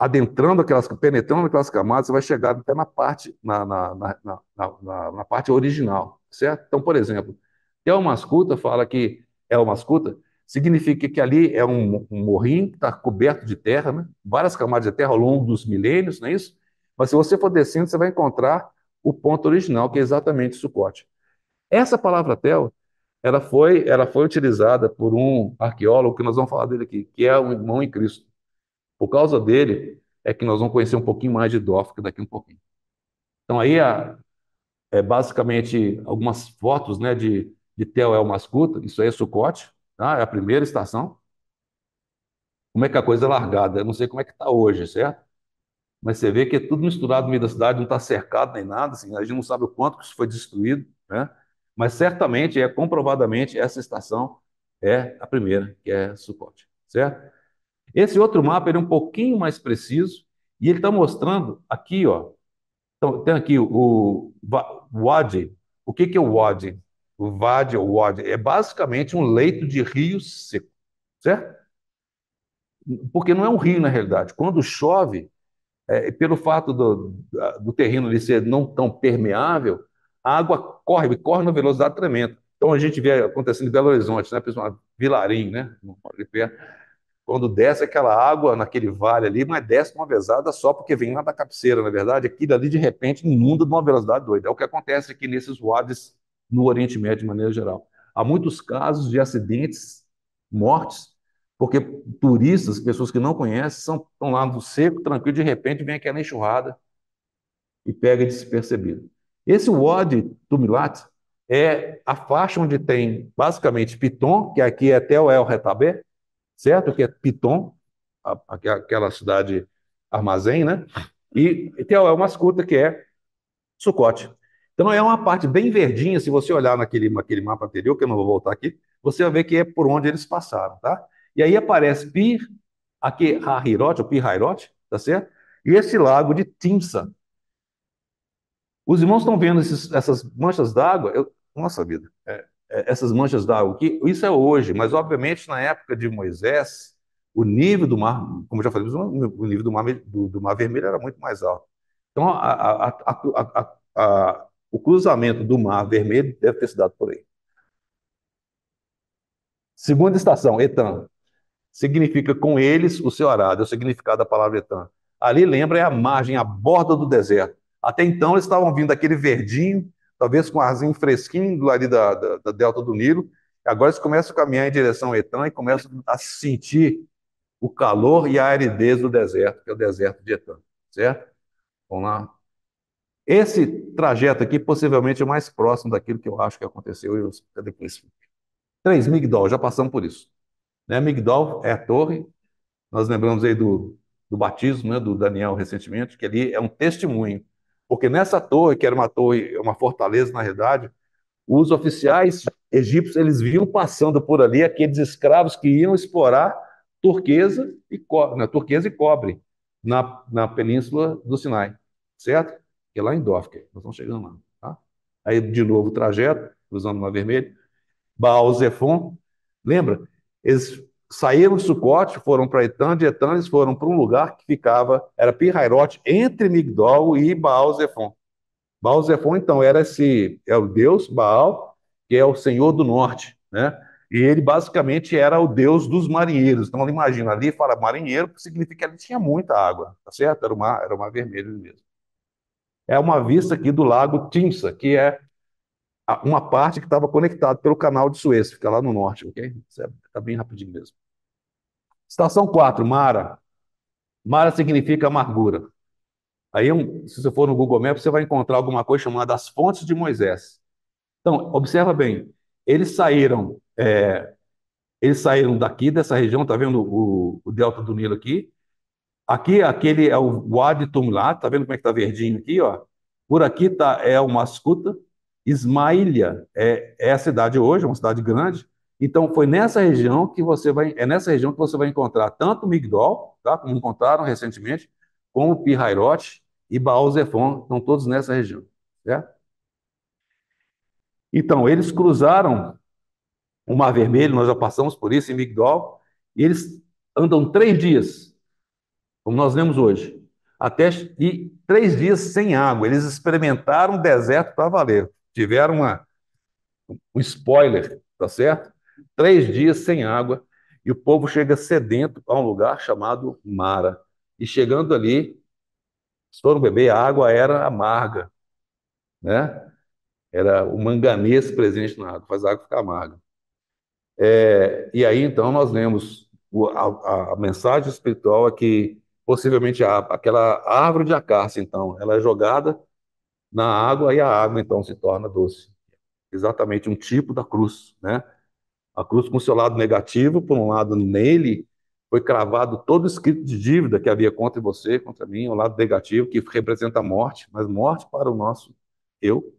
adentrando aquelas, penetrando aquelas camadas, você vai chegar até na parte, na parte original, certo? Então, por exemplo, Tel-Mascuta fala que El-Mascuta significa que ali é um morrinho que está coberto de terra, né? Várias camadas de terra ao longo dos milênios, não é isso? Mas se você for descendo, você vai encontrar o ponto original, que é exatamente Sucote. Essa palavra Tel, ela foi utilizada por um arqueólogo, que nós vamos falar dele aqui, que é um irmão em Cristo. Por causa dele, é que nós vamos conhecer um pouquinho mais de Dófica daqui um pouquinho. Então, aí é basicamente algumas fotos, né, de Tel El Mascuta, isso aí é Sucote, tá? É a primeira estação. Como é que a coisa é largada? Eu não sei como é que está hoje, certo? Mas você vê que é tudo misturado no meio da cidade, não está cercado nem nada, assim, a gente não sabe o quanto que isso foi destruído, né? Mas certamente, comprovadamente, essa estação é a primeira, que é Sucote, certo? Esse outro mapa ele é um pouquinho mais preciso e ele está mostrando aqui, ó. Então, tem aqui o Wadi. O que que é o Wadi? O Wadi ou Wadi é basicamente um leito de rio seco, certo? Porque não é um rio na realidade. Quando chove, pelo fato do terreno ali ser não tão permeável, a água corre na velocidade tremenda. Então a gente vê acontecendo em Belo Horizonte, né? Principalmente Vilarim, né? Ali perto. Quando desce aquela água naquele vale ali, mas desce uma vezada só porque vem lá da cabeceira, na verdade, aquilo ali de repente inunda de uma velocidade doida. É o que acontece aqui nesses wades no Oriente Médio de maneira geral. Há muitos casos de acidentes, mortes, porque turistas, pessoas que não conhecem, estão lá no seco, tranquilo, de repente vem aquela enxurrada e pega despercebido. Esse Wadi Tumilat é a faixa onde tem basicamente Piton, que aqui é Tel El Retabé, certo? Que é Piton, aquela cidade armazém, né? E Tel El Mascuta, que é Sucote. Então é uma parte bem verdinha, se você olhar naquele mapa anterior, que eu não vou voltar aqui, você vai ver que é por onde eles passaram, tá? E aí aparece Pir, aqui Hahirote, ou Pir Hairote, tá certo? E esse lago de Timsa. Os irmãos estão vendo essas manchas d'água? Nossa vida, essas manchas d'água aqui, isso é hoje, mas obviamente na época de Moisés, o nível do mar, como já falei, o nível do mar Vermelho era muito mais alto. Então, o cruzamento do Mar Vermelho deve ter se dado por aí. Segunda estação, Etam. Significa com eles o seu arado, é o significado da palavra Etam. Ali lembra é a margem, a borda do deserto. Até então eles estavam vindo daquele verdinho, talvez com um arzinho fresquinho ali da delta do Nilo. Agora eles começam a caminhar em direção ao Etam e começam a sentir o calor e a aridez do deserto, que é o deserto de Etam, certo? Vamos lá. Esse trajeto aqui possivelmente é o mais próximo daquilo que eu acho que aconteceu. Cadê isso? 3, Migdol, já passamos por isso. Né? Migdol é a torre, nós lembramos aí do batismo, né, do Daniel recentemente, que ali é um testemunho. Porque nessa torre, que era uma torre, uma fortaleza na realidade, os oficiais egípcios, eles viam passando por ali aqueles escravos que iam explorar turquesa e cobre na península do Sinai, certo? Que é lá em Dofka, nós estamos chegando lá, tá? Aí, de novo, o trajeto, cruzando o Mar Vermelho, Baal-Zephon, lembra? Eles saíram de Sucote, foram para Etam, de Etam eles foram para um lugar que ficava, era Pi-Hairote, entre Migdol e Baal-Zephon. Baal-Zephon, então, é o deus Baal, que é o senhor do norte, né? E ele basicamente era o deus dos marinheiros. Então, imagina, ali fala marinheiro, que significa que ali tinha muita água, tá certo? Era o mar vermelho mesmo. É uma vista aqui do lago Timsa, que é uma parte que estava conectada pelo canal de Suez, fica lá no norte, ok? Está bem rapidinho mesmo. Estação 4, Mara. Mara significa amargura. Aí, se você for no Google Maps, você vai encontrar alguma coisa chamada as fontes de Moisés. Então, observa bem, eles saíram, eles saíram daqui, dessa região, tá vendo o delta do Nilo aqui? Aqui, aquele é o Wadi Tumlat, tá vendo como é que tá verdinho aqui, ó? Por aqui é o Mascuta. Ismaília é a cidade hoje, é uma cidade grande. Então, é nessa região que você vai encontrar tanto Migdol, tá? Como encontraram recentemente, como Pi-Hairote e Baal-Zephon, estão todos nessa região, certo? Então, eles cruzaram o Mar Vermelho, nós já passamos por isso em Migdol, e eles andam 3 dias como nós lemos hoje. Até e 3 dias sem água. Eles experimentaram o deserto para valer. Tiveram um spoiler, tá certo? 3 dias sem água e o povo chega sedento a um lugar chamado Mara. E chegando ali, eles foram beber, a água era amarga, né? Era o manganês presente na água, faz a água ficar amarga. E aí, então, nós lemos a mensagem espiritual é que possivelmente aquela árvore de acácia, então, ela é jogada na água e a água, então, se torna doce. Exatamente um tipo da cruz, né? A cruz com seu lado negativo, por um lado, nele foi cravado todo o escrito de dívida que havia contra você, contra mim, o lado negativo, que representa a morte, mas morte para o nosso eu,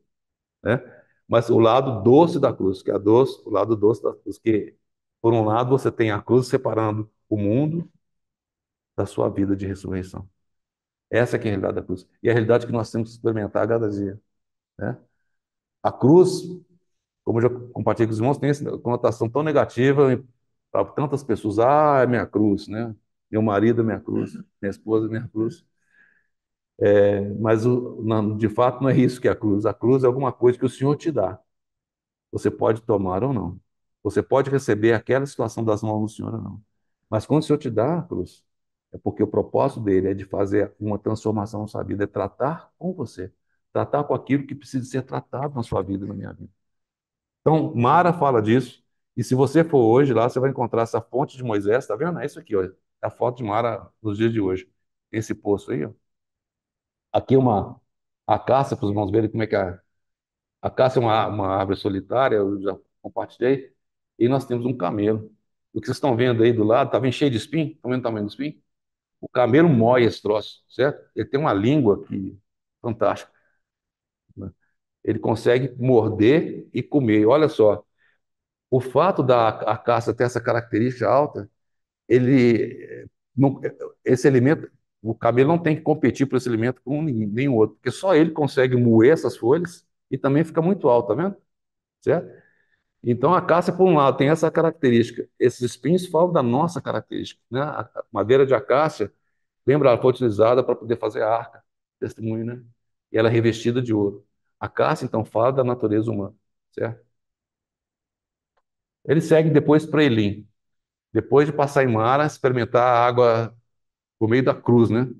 né? Mas o lado doce da cruz, que é o lado doce da cruz, que por um lado você tem a cruz separando o mundo da sua vida de ressurreição. Essa é que é a realidade da cruz. E a realidade que nós temos que experimentar a cada dia, né? A cruz, como eu já compartilhei com os irmãos, tem essa conotação tão negativa para tantas pessoas. Ah, é minha cruz, né? Meu marido é minha cruz, minha esposa é minha cruz. Mas de fato não é isso que é a cruz. A cruz é alguma coisa que o Senhor te dá. Você pode tomar ou não. Você pode receber aquela situação das mãos do Senhor ou não. Mas quando o Senhor te dá a cruz, é porque o propósito dele é de fazer uma transformação na sua vida, é tratar com você, tratar com aquilo que precisa ser tratado na sua vida e na minha vida. Então, Mara fala disso, e se você for hoje lá, você vai encontrar essa fonte de Moisés, tá vendo? É isso aqui, ó, é a foto de Mara nos dias de hoje. Esse poço aí, ó. Aqui é uma acácia, para os irmãos verem como é que é. A acácia é uma árvore solitária, eu já compartilhei, e nós temos um camelo. O que vocês estão vendo aí do lado, está bem cheio de espinho? Estão vendo o tamanho do espinho? O camelo moe esse troço, certo? Ele tem uma língua que fantástica, né? Ele consegue morder e comer. E olha só, o fato da acácia ter essa característica alta, ele não, esse alimento, o camelo não tem que competir por esse alimento com nenhum outro, porque só ele consegue moer essas folhas e também fica muito alto, tá vendo? Certo? Então, a cássia, por um lado, tem essa característica. Esses espinhos falam da nossa característica, né? A madeira de acácia, lembra, ela foi utilizada para poder fazer a arca, testemunho, né? E ela é revestida de ouro. A cássia, então, fala da natureza humana, certo? Ele segue depois para Elim. Depois de passar em Mara, experimentar a água por meio da cruz, né?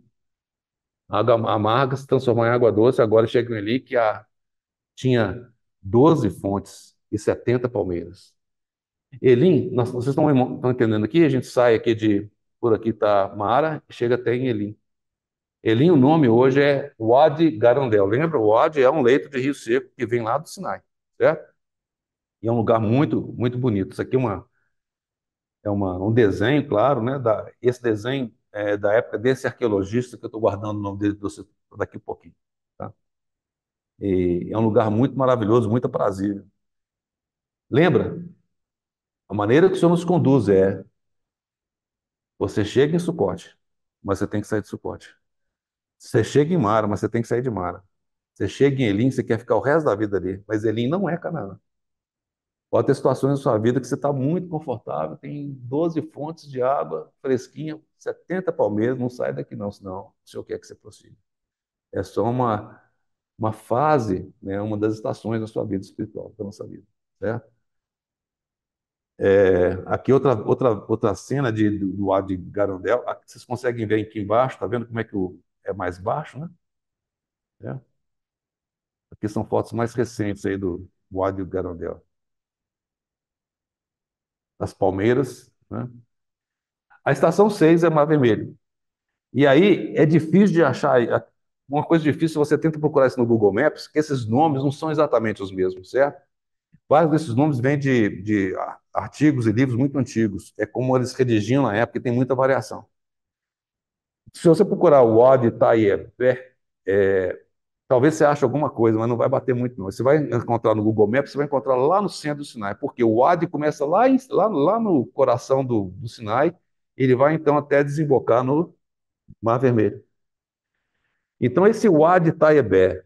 A água amarga se transformar em água doce. Agora chega em Elim que tinha 12 fontes e 70 palmeiras. Elim, vocês estão entendendo aqui? A gente sai aqui por aqui está Mara e chega até em Elim. Elim, o nome hoje é Wadi Garandel. Lembra? O Wadi é um leito de rio seco que vem lá do Sinai, certo? E é um lugar muito, muito bonito. Isso aqui um desenho, claro, né? Esse desenho é da época desse arqueologista que eu estou guardando o nome dele daqui a pouquinho, tá? E é um lugar muito maravilhoso, muito aprazível. Lembra? A maneira que o Senhor nos conduz é: você chega em Sucote, mas você tem que sair de Sucote. Você chega em Mara, mas você tem que sair de Mara. Você chega em Elim, você quer ficar o resto da vida ali, mas Elim não é Canaã. Pode ter situações na sua vida que você está muito confortável, tem 12 fontes de água fresquinha, 70 palmeiras, não sai daqui não, senão o Senhor quer que você prossiga. É só uma fase, né, uma das estações da sua vida espiritual, da nossa vida, certo? Aqui outra cena do ar de Garandel, aqui vocês conseguem ver aqui embaixo, tá vendo como é que é mais baixo, né? É. Aqui são fotos mais recentes aí do Wadi Garandel. Das palmeiras, né? A estação 6 é Mar Vermelho. E aí é difícil de achar. Uma coisa difícil, você tenta procurar isso no Google Maps, que esses nomes não são exatamente os mesmos, certo? Vários desses nomes vêm de artigos e livros muito antigos. É como eles redigiam na época e tem muita variação. Se você procurar o Wadi Tayyib, talvez você ache alguma coisa, mas não vai bater muito, não. Você vai encontrar no Google Maps, você vai encontrar lá no centro do Sinai, porque o Wadi começa lá no coração do Sinai, ele vai então até desembocar no Mar Vermelho. Então, esse Wadi Taebé,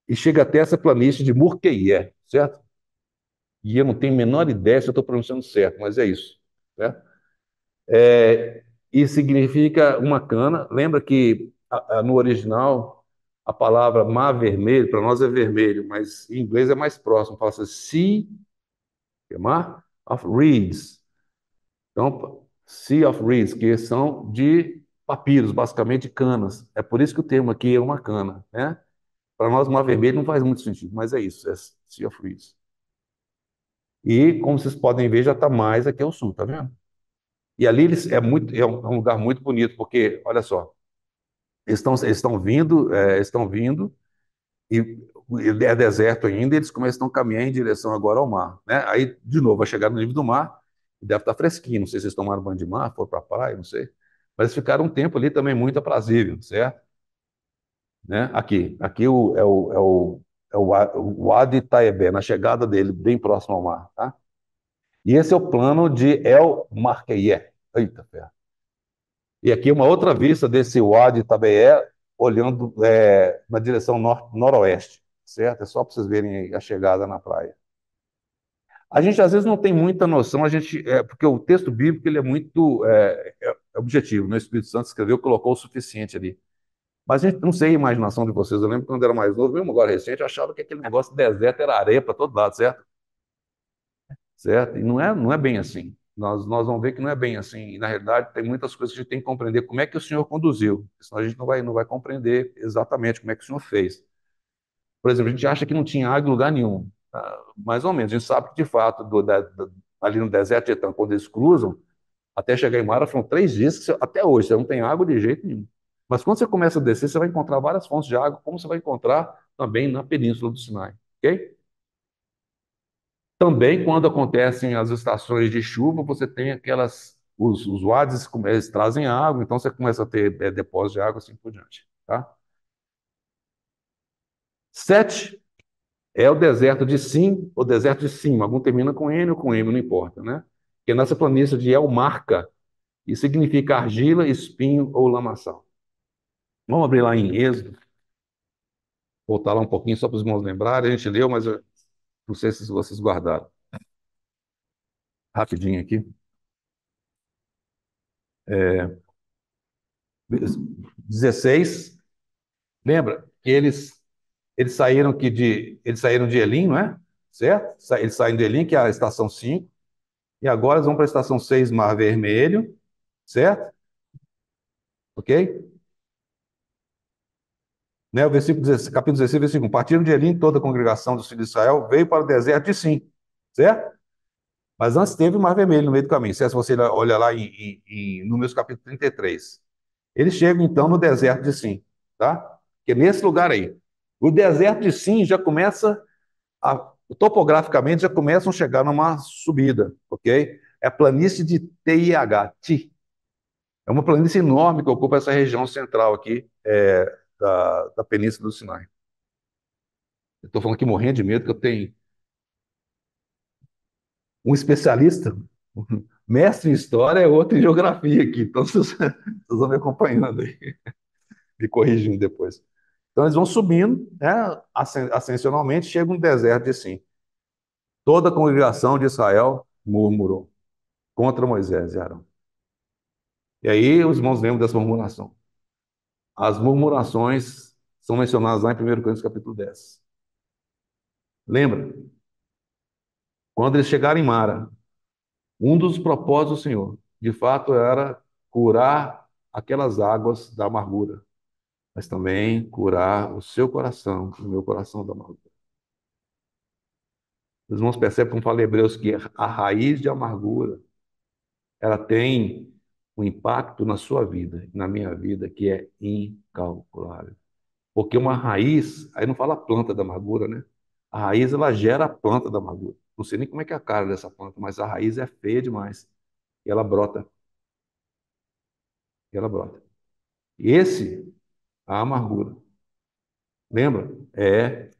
e chega até essa planície de Murqueié, certo? E eu não tenho a menor ideia se eu estou pronunciando certo, mas é isso, certo? e significa uma cana. Lembra que no original a palavra mar vermelho, para nós é vermelho, mas em inglês é mais próximo, fala assim, sea, que é mar of reeds. Então, sea of reeds, que são de papiros, basicamente canas. É por isso que o termo aqui é uma cana, né? Para nós, mar vermelho não faz muito sentido, mas é isso, é sea of reeds. E, como vocês podem ver, já está mais aqui ao sul, tá vendo? E ali é um lugar muito bonito, porque, olha só, estão vindo, e é deserto ainda, e eles começam a caminhar em direção agora ao mar, né? Aí, de novo, vai chegar no nível do mar, e deve estar fresquinho, não sei se eles tomaram banho de mar, foram para a praia, não sei. Mas eles ficaram um tempo ali também muito aprazível, certo? Né? Aqui o Wadi Taebé, na chegada dele, bem próximo ao mar, tá? E esse é o plano de El Marqueie. Eita, ferro. E aqui uma outra vista desse Wadi Tabeé, olhando na direção noroeste, certo? É só para vocês verem a chegada na praia. A gente às vezes não tem muita noção, porque o texto bíblico ele é muito objetivo, né? O Espírito Santo escreveu, colocou o suficiente ali. Mas a gente não sei a imaginação de vocês. Eu lembro quando eu era mais novo, mesmo agora recente, eu achava que aquele negócio de deserto era areia para todo lado, certo? Certo? E não é bem assim. Nós vamos ver que não é bem assim. E, na realidade, tem muitas coisas que a gente tem que compreender como é que o Senhor conduziu. Senão a gente não vai compreender exatamente como é que o Senhor fez. Por exemplo, a gente acha que não tinha água em lugar nenhum. Mais ou menos. A gente sabe que, de fato, ali no deserto de Etã, quando eles cruzam, até chegar em Mara, foram 3 dias até hoje, você não tem água de jeito nenhum. Mas quando você começa a descer, você vai encontrar várias fontes de água, como você vai encontrar também na Península do Sinai. Ok? Também, quando acontecem as estações de chuva, você tem os wadis, eles trazem água, então você começa a ter depósito de água assim por diante. Tá? 7 é o deserto de Sim, ou deserto de Sim, algum termina com N ou com M, não importa, né? Que é nessa planície de El Marca, e significa argila, espinho ou lamaçal. Vamos abrir lá em Êxodo, voltar lá um pouquinho só para os irmãos lembrarem. A gente leu, mas eu não sei se vocês guardaram. Rapidinho aqui. 16. Lembra que eles saíram de Elim, não é? Certo? Eles saem de Elim, que é a estação 5, e agora eles vão para a estação 6, Mar Vermelho, certo? Ok? Né, o versículo 16, capítulo 16, versículo 1. Partiram de Elim, toda a congregação dos filhos de Israel veio para o deserto de Sim, certo? Mas antes teve o Mar Vermelho no meio do caminho. Se você olha lá em Números capítulo 33. Eles chegam então no deserto de Sim, tá? Que é nesse lugar aí. O deserto de Sim já começa, topograficamente, já começam a chegar numa subida, ok? É a planície de TIH, Ti. É uma planície enorme que ocupa essa região central aqui da Península do Sinai. Eu estou falando aqui morrendo de medo, que eu tenho um especialista, um mestre em história, e outro em geografia aqui. Então, vocês vão me acompanhando aí, me corrigindo depois. Então, eles vão subindo, né, ascensionalmente, chega um deserto de Sim. Toda a congregação de Israel murmurou contra Moisés e Arão. E aí os irmãos lembram dessa murmuração. As murmurações são mencionadas lá em 1 Coríntios capítulo 10. Lembra? Quando eles chegaram em Mara, um dos propósitos do Senhor, de fato, era curar aquelas águas da amargura, mas também curar o seu coração, o meu coração da amargura. Os irmãos percebem, como fala em Hebreus, que a raiz de amargura, ela tem um impacto na sua vida, na minha vida, que é incalculável. Porque uma raiz, aí não fala a planta da amargura, né? A raiz, ela gera a planta da amargura. Não sei nem como é que é a cara dessa planta, mas a raiz é feia demais. E ela brota. E ela brota. E a amargura, lembra? É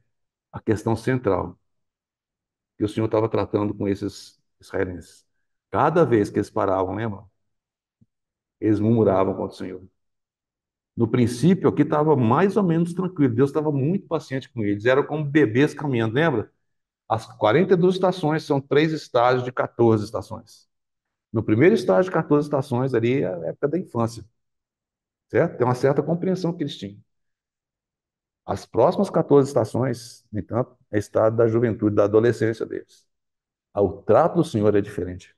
a questão central que o Senhor estava tratando com esses israelenses. Cada vez que eles paravam, lembra? Eles murmuravam contra o Senhor. No princípio, aqui estava mais ou menos tranquilo. Deus estava muito paciente com eles. Eram como bebês caminhando, lembra? As 42 estações são 3 estágios de 14 estações. No primeiro estágio de 14 estações ali, é a época da infância, certo? Tem uma certa compreensão que eles tinham. As próximas 14 estações, no entanto, é estado da juventude, da adolescência deles. O trato do Senhor é diferente.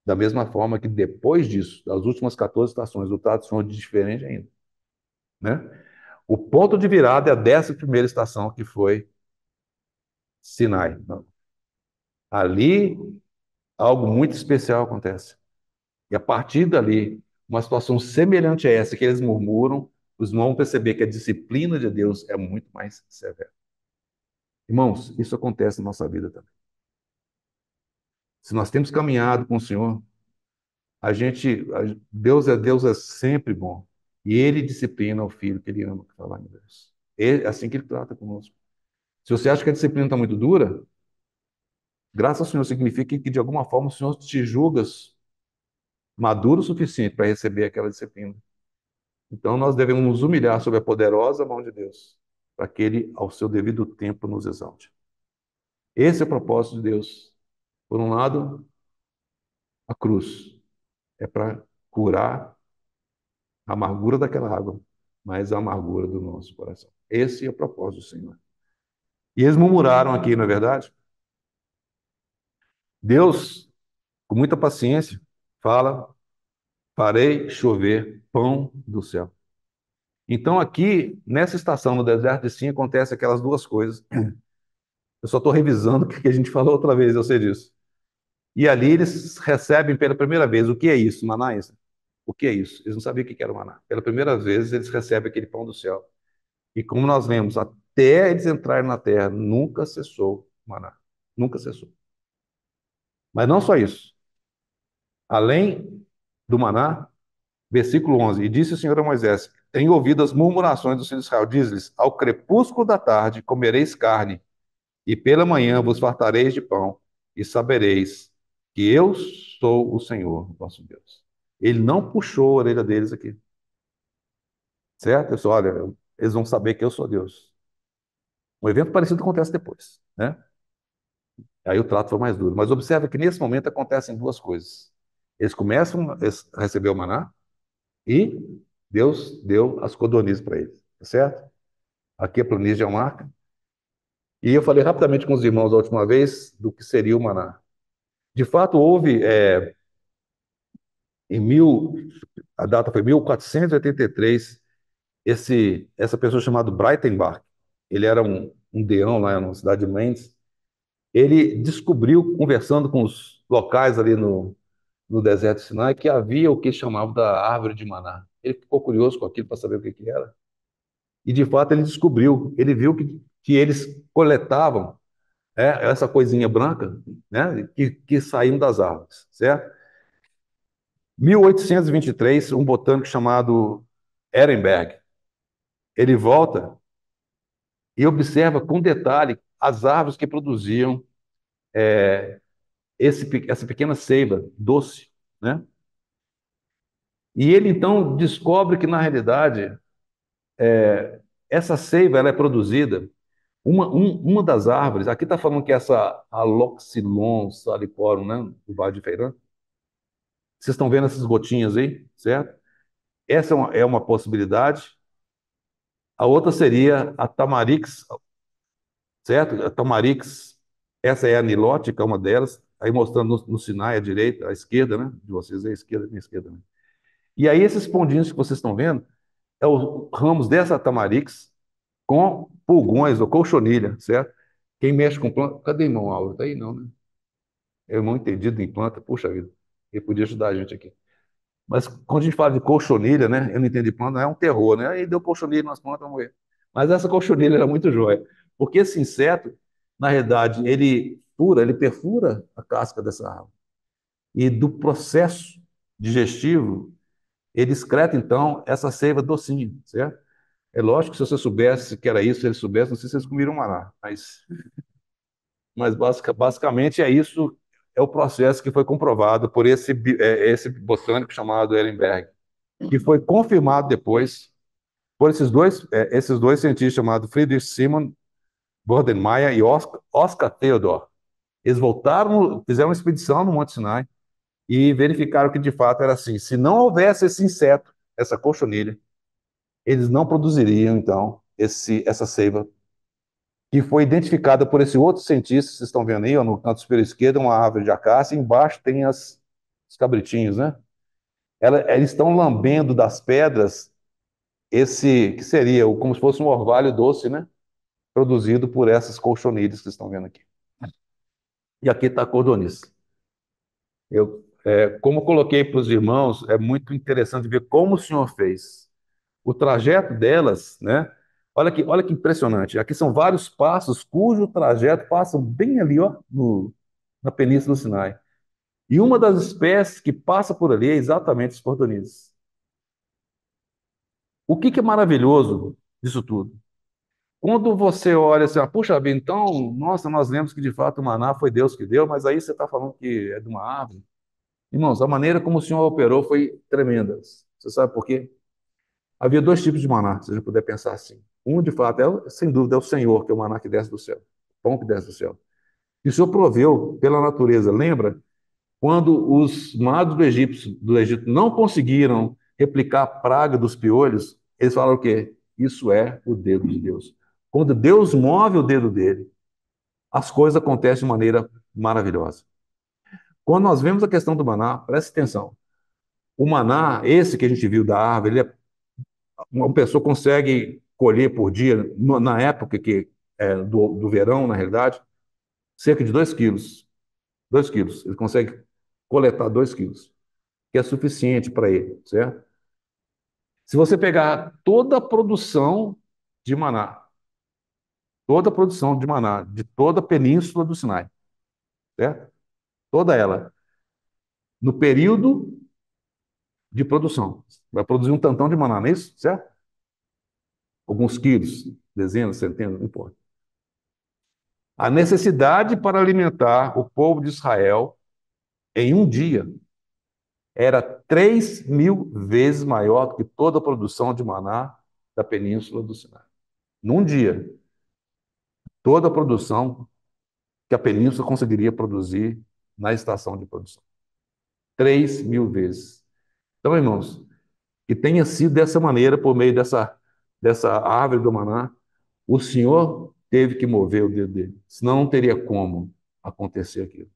Da mesma forma que depois disso, das últimas 14 estações, o trato do Senhor é diferente ainda, né? O ponto de virada é a 11ª estação, que foi Sinai. Ali, algo muito especial acontece. E a partir dali, uma situação semelhante a essa que eles murmuram, os irmãos vão perceber que a disciplina de Deus é muito mais severa. Irmãos, isso acontece na nossa vida também. Se nós temos caminhado com o Senhor, Deus é sempre bom. E Ele disciplina o filho que Ele ama, que fala em Deus. É assim que Ele trata conosco. Se você acha que a disciplina está muito dura, graças ao Senhor significa que de alguma forma o Senhor te julga maduro o suficiente para receber aquela disciplina. Então nós devemos nos humilhar sob a poderosa mão de Deus, para que Ele, ao seu devido tempo, nos exalte. Esse é o propósito de Deus. Por um lado, a cruz é para curar a amargura daquela água, mas a amargura do nosso coração. Esse é o propósito do Senhor. E eles murmuraram aqui, não é verdade? Deus, com muita paciência, fala: farei chover pão do céu. Então, aqui, nessa estação no deserto de Sim, acontece aquelas duas coisas. Eu só estou revisando o que a gente falou outra vez, eu sei disso. E ali eles recebem pela primeira vez. O que é isso? Maná é isso? O que é isso? Eles não sabiam o que era o maná. Pela primeira vez, eles recebem aquele pão do céu. E como nós vemos, até eles entrarem na terra, nunca cessou o maná. Nunca cessou. Mas não só isso. Além do maná, versículo 11: E disse o Senhor a Moisés: Tenho ouvido as murmurações dos filhos de Israel. Diz-lhes: Ao crepúsculo da tarde comereis carne, e pela manhã vos fartareis de pão, e sabereis que eu sou o Senhor, vosso Deus. Ele não puxou a orelha deles aqui, certo? Eu disse: olha, eles vão saber que eu sou Deus. Um evento parecido acontece depois, né? Aí o trato foi mais duro. Mas observa que nesse momento acontecem duas coisas. Eles começam a receber o maná e Deus deu as codornizes para eles, tá certo? Aqui a planilha é uma marca. E eu falei rapidamente com os irmãos a última vez do que seria o maná. De fato, houve, em mil, a data foi 1483, essa pessoa chamada Breitenbach, ele era um deão lá na cidade de Mainz, ele descobriu, conversando com os locais ali no deserto de Sinai, que havia o que chamavam da árvore de maná. Ele ficou curioso com aquilo para saber o que era. E, de fato, ele descobriu, ele viu que eles coletavam essa coisinha branca, né, que saíam das árvores, certo? 1823, um botânico chamado Ehrenberg, ele volta e observa com detalhe as árvores que produziam essa pequena seiva doce, né? E ele então descobre que, na realidade, essa seiva ela é produzida, uma das árvores, aqui está falando que essa Aloxylon salicorum, né, do Vale de Feirã, vocês estão vendo essas gotinhas aí, certo? Essa é uma possibilidade. A outra seria a Tamarix, certo? A Tamarix, essa é a nilótica, uma delas, aí mostrando no Sinai à direita, à esquerda, né? De vocês, é a esquerda, minha esquerda, né? E aí esses pontinhos que vocês estão vendo, é os ramos dessa Tamarix com pulgões ou colchonilha, certo? Quem mexe com planta... Cadê o irmão Auro? Tá aí não, né? É irmão entendido em planta, puxa vida. Ele podia ajudar a gente aqui. Mas quando a gente fala de colchonilha, né? Eu não entendi planta, é um terror, né? Aí deu colchonilha nas plantas, vamos ver. Mas essa colchonilha era muito jóia. Porque esse inseto, na realidade, ele perfura a casca dessa árvore. E do processo digestivo, ele excreta, então, essa seiva docinha, certo? É lógico que se você soubesse que era isso, se eles soubessem, não sei se eles comiram maná, mas basicamente é isso, é o processo que foi comprovado por esse botânico chamado Ehrenberg, que foi confirmado depois por esses dois cientistas chamados Friedrich Simon Bodenmeier e Oscar Theodor. Eles voltaram, fizeram uma expedição no Monte Sinai e verificaram que de fato era assim. Se não houvesse esse inseto, essa cochonilha, eles não produziriam, então, essa seiva, que foi identificada por esse outro cientista, vocês estão vendo aí, ó, no canto superior esquerdo, uma árvore de acácia, e embaixo tem os cabritinhos, né? Eles estão lambendo das pedras esse, que seria como se fosse um orvalho doce, né? Produzido por essas colchonilhas que vocês estão vendo aqui. E aqui está a codorniz. Como coloquei para os irmãos, é muito interessante ver como o Senhor fez. O trajeto delas, né? Olha que impressionante. Aqui são vários passos cujo trajeto passa bem ali, ó, na Península do Sinai. E uma das espécies que passa por ali é exatamente os cordonizes. O que que é maravilhoso disso tudo? Quando você olha assim, puxa vida, então, nossa, nós lemos que de fato o maná foi Deus que deu, mas aí você está falando que é de uma árvore. Irmãos, a maneira como o Senhor operou foi tremenda. Você sabe por quê? Havia dois tipos de maná, se você puder pensar assim. Um, de fato, sem dúvida, é o Senhor, que é o maná que desce do céu, o pão que desce do céu. E o Senhor proveu pela natureza. Lembra? Quando os magos do Egito não conseguiram replicar a praga dos piolhos, eles falaram o quê? Isso é o dedo de Deus. Quando Deus move o dedo dele, as coisas acontecem de maneira maravilhosa. Quando nós vemos a questão do maná, preste atenção. O maná, esse que a gente viu da árvore, uma pessoa consegue colher por dia, na época do verão, na realidade, cerca de 2 quilos. 2 quilos. Ele consegue coletar 2 quilos, que é suficiente para ele, certo? Se você pegar toda a produção de maná, de toda a península do Sinai, certo? Toda ela, no período de produção, vai produzir um tantão de maná, não é isso? Certo? Alguns quilos, dezenas, centenas, não importa. A necessidade para alimentar o povo de Israel em um dia era 3.000 vezes maior do que toda a produção de maná da península do Sinai. Num dia, toda a produção que a península conseguiria produzir na estação de produção. 3.000 vezes. Então, irmãos, que tenha sido dessa maneira, por meio dessa árvore do maná, o Senhor teve que mover o dedo dele, senão não teria como acontecer aquilo.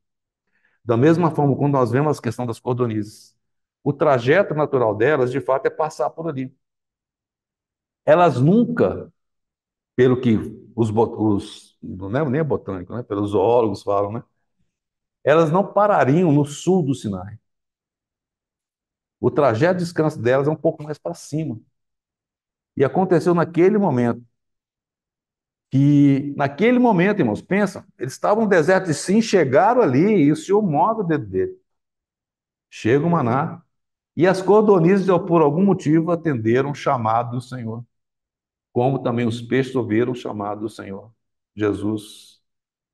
Da mesma forma, quando nós vemos a questão das cordonizes, o trajeto natural delas, de fato, é passar por ali. Elas nunca, pelo que não é nem botânico, né? Pelos zoólogos falam, né? Elas não parariam no sul do Sinai. O trajeto de descanso delas é um pouco mais para cima. E aconteceu naquele momento. Que naquele momento, irmãos, pensa, eles estavam no deserto e sim, chegaram ali e o Senhor move o dedo dele. Chega o maná e as cordonizes, por algum motivo, atenderam o chamado do Senhor, como também os peixes ouviram o chamado do Senhor. Jesus,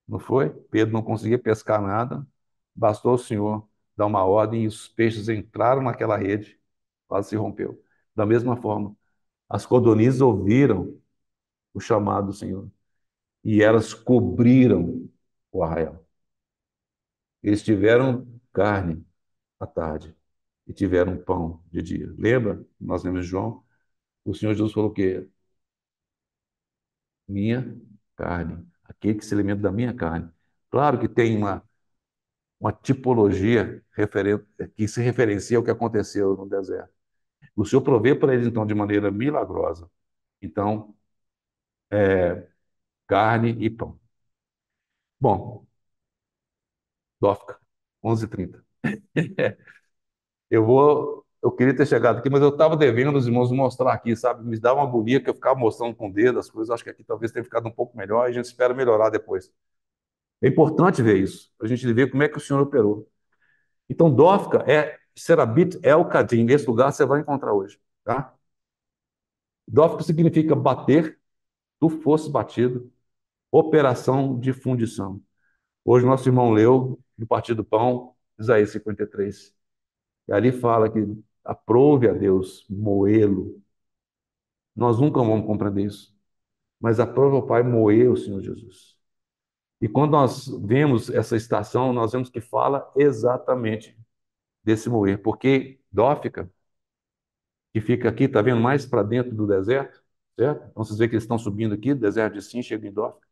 não foi? Pedro não conseguia pescar nada, bastou o Senhor dar uma ordem e os peixes entraram naquela rede, quase se rompeu. Da mesma forma, as cordonizes ouviram o chamado do Senhor e elas cobriram o arraial. Eles tiveram carne à tarde e tiveram pão de dia. Lembra? Nós lemos João. O Senhor Jesus falou o quê? Minha carne. Aquele que se alimenta da minha carne. Claro que tem uma tipologia que se referencia ao que aconteceu no deserto. O Senhor provê para eles, então, de maneira milagrosa. Então, carne e pão. Bom, Dófica, 11h30. Eu queria ter chegado aqui, mas eu estava devendo os irmãos mostrar aqui, sabe? Me dá uma agonia que eu ficava mostrando com o dedo as coisas. Acho que aqui talvez tenha ficado um pouco melhor e a gente espera melhorar depois. É importante ver isso, a gente ver como é que o Senhor operou. Então, Dófica é Serabit El Kadim. Nesse lugar você vai encontrar hoje, tá? Dófica significa bater, tu fosse batido, operação de fundição. Hoje nosso irmão leu, do Partido do Pão, Isaías 53. E ali fala que aprove a Deus moê-lo. Nós nunca vamos compreender isso. Mas aprove ao Pai moer o Senhor Jesus. E quando nós vemos essa estação, nós vemos que fala exatamente desse moer, porque Dófica, que fica aqui, está vendo mais para dentro do deserto, certo? Então vocês veem que eles estão subindo aqui, do deserto de Sim, chegam em Dófica.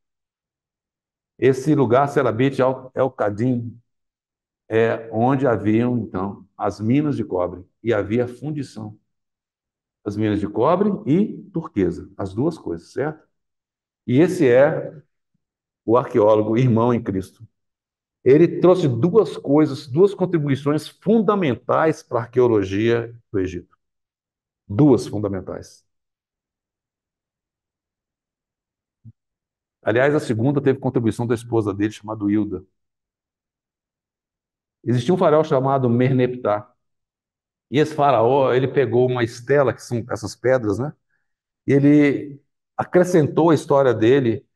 Esse lugar, Serabit El Cadim, é onde haviam, então, as minas de cobre, e havia fundição. As minas de cobre e turquesa, as duas coisas, certo? E esse é o arqueólogo irmão em Cristo. Ele trouxe duas coisas, duas contribuições fundamentais para a arqueologia do Egito. Duas fundamentais. Aliás, a segunda teve contribuição da esposa dele, chamada Hilda. Existia um faraó chamado Merneptah. E esse faraó, ele pegou uma estela, que são essas pedras, né? E ele acrescentou a história dele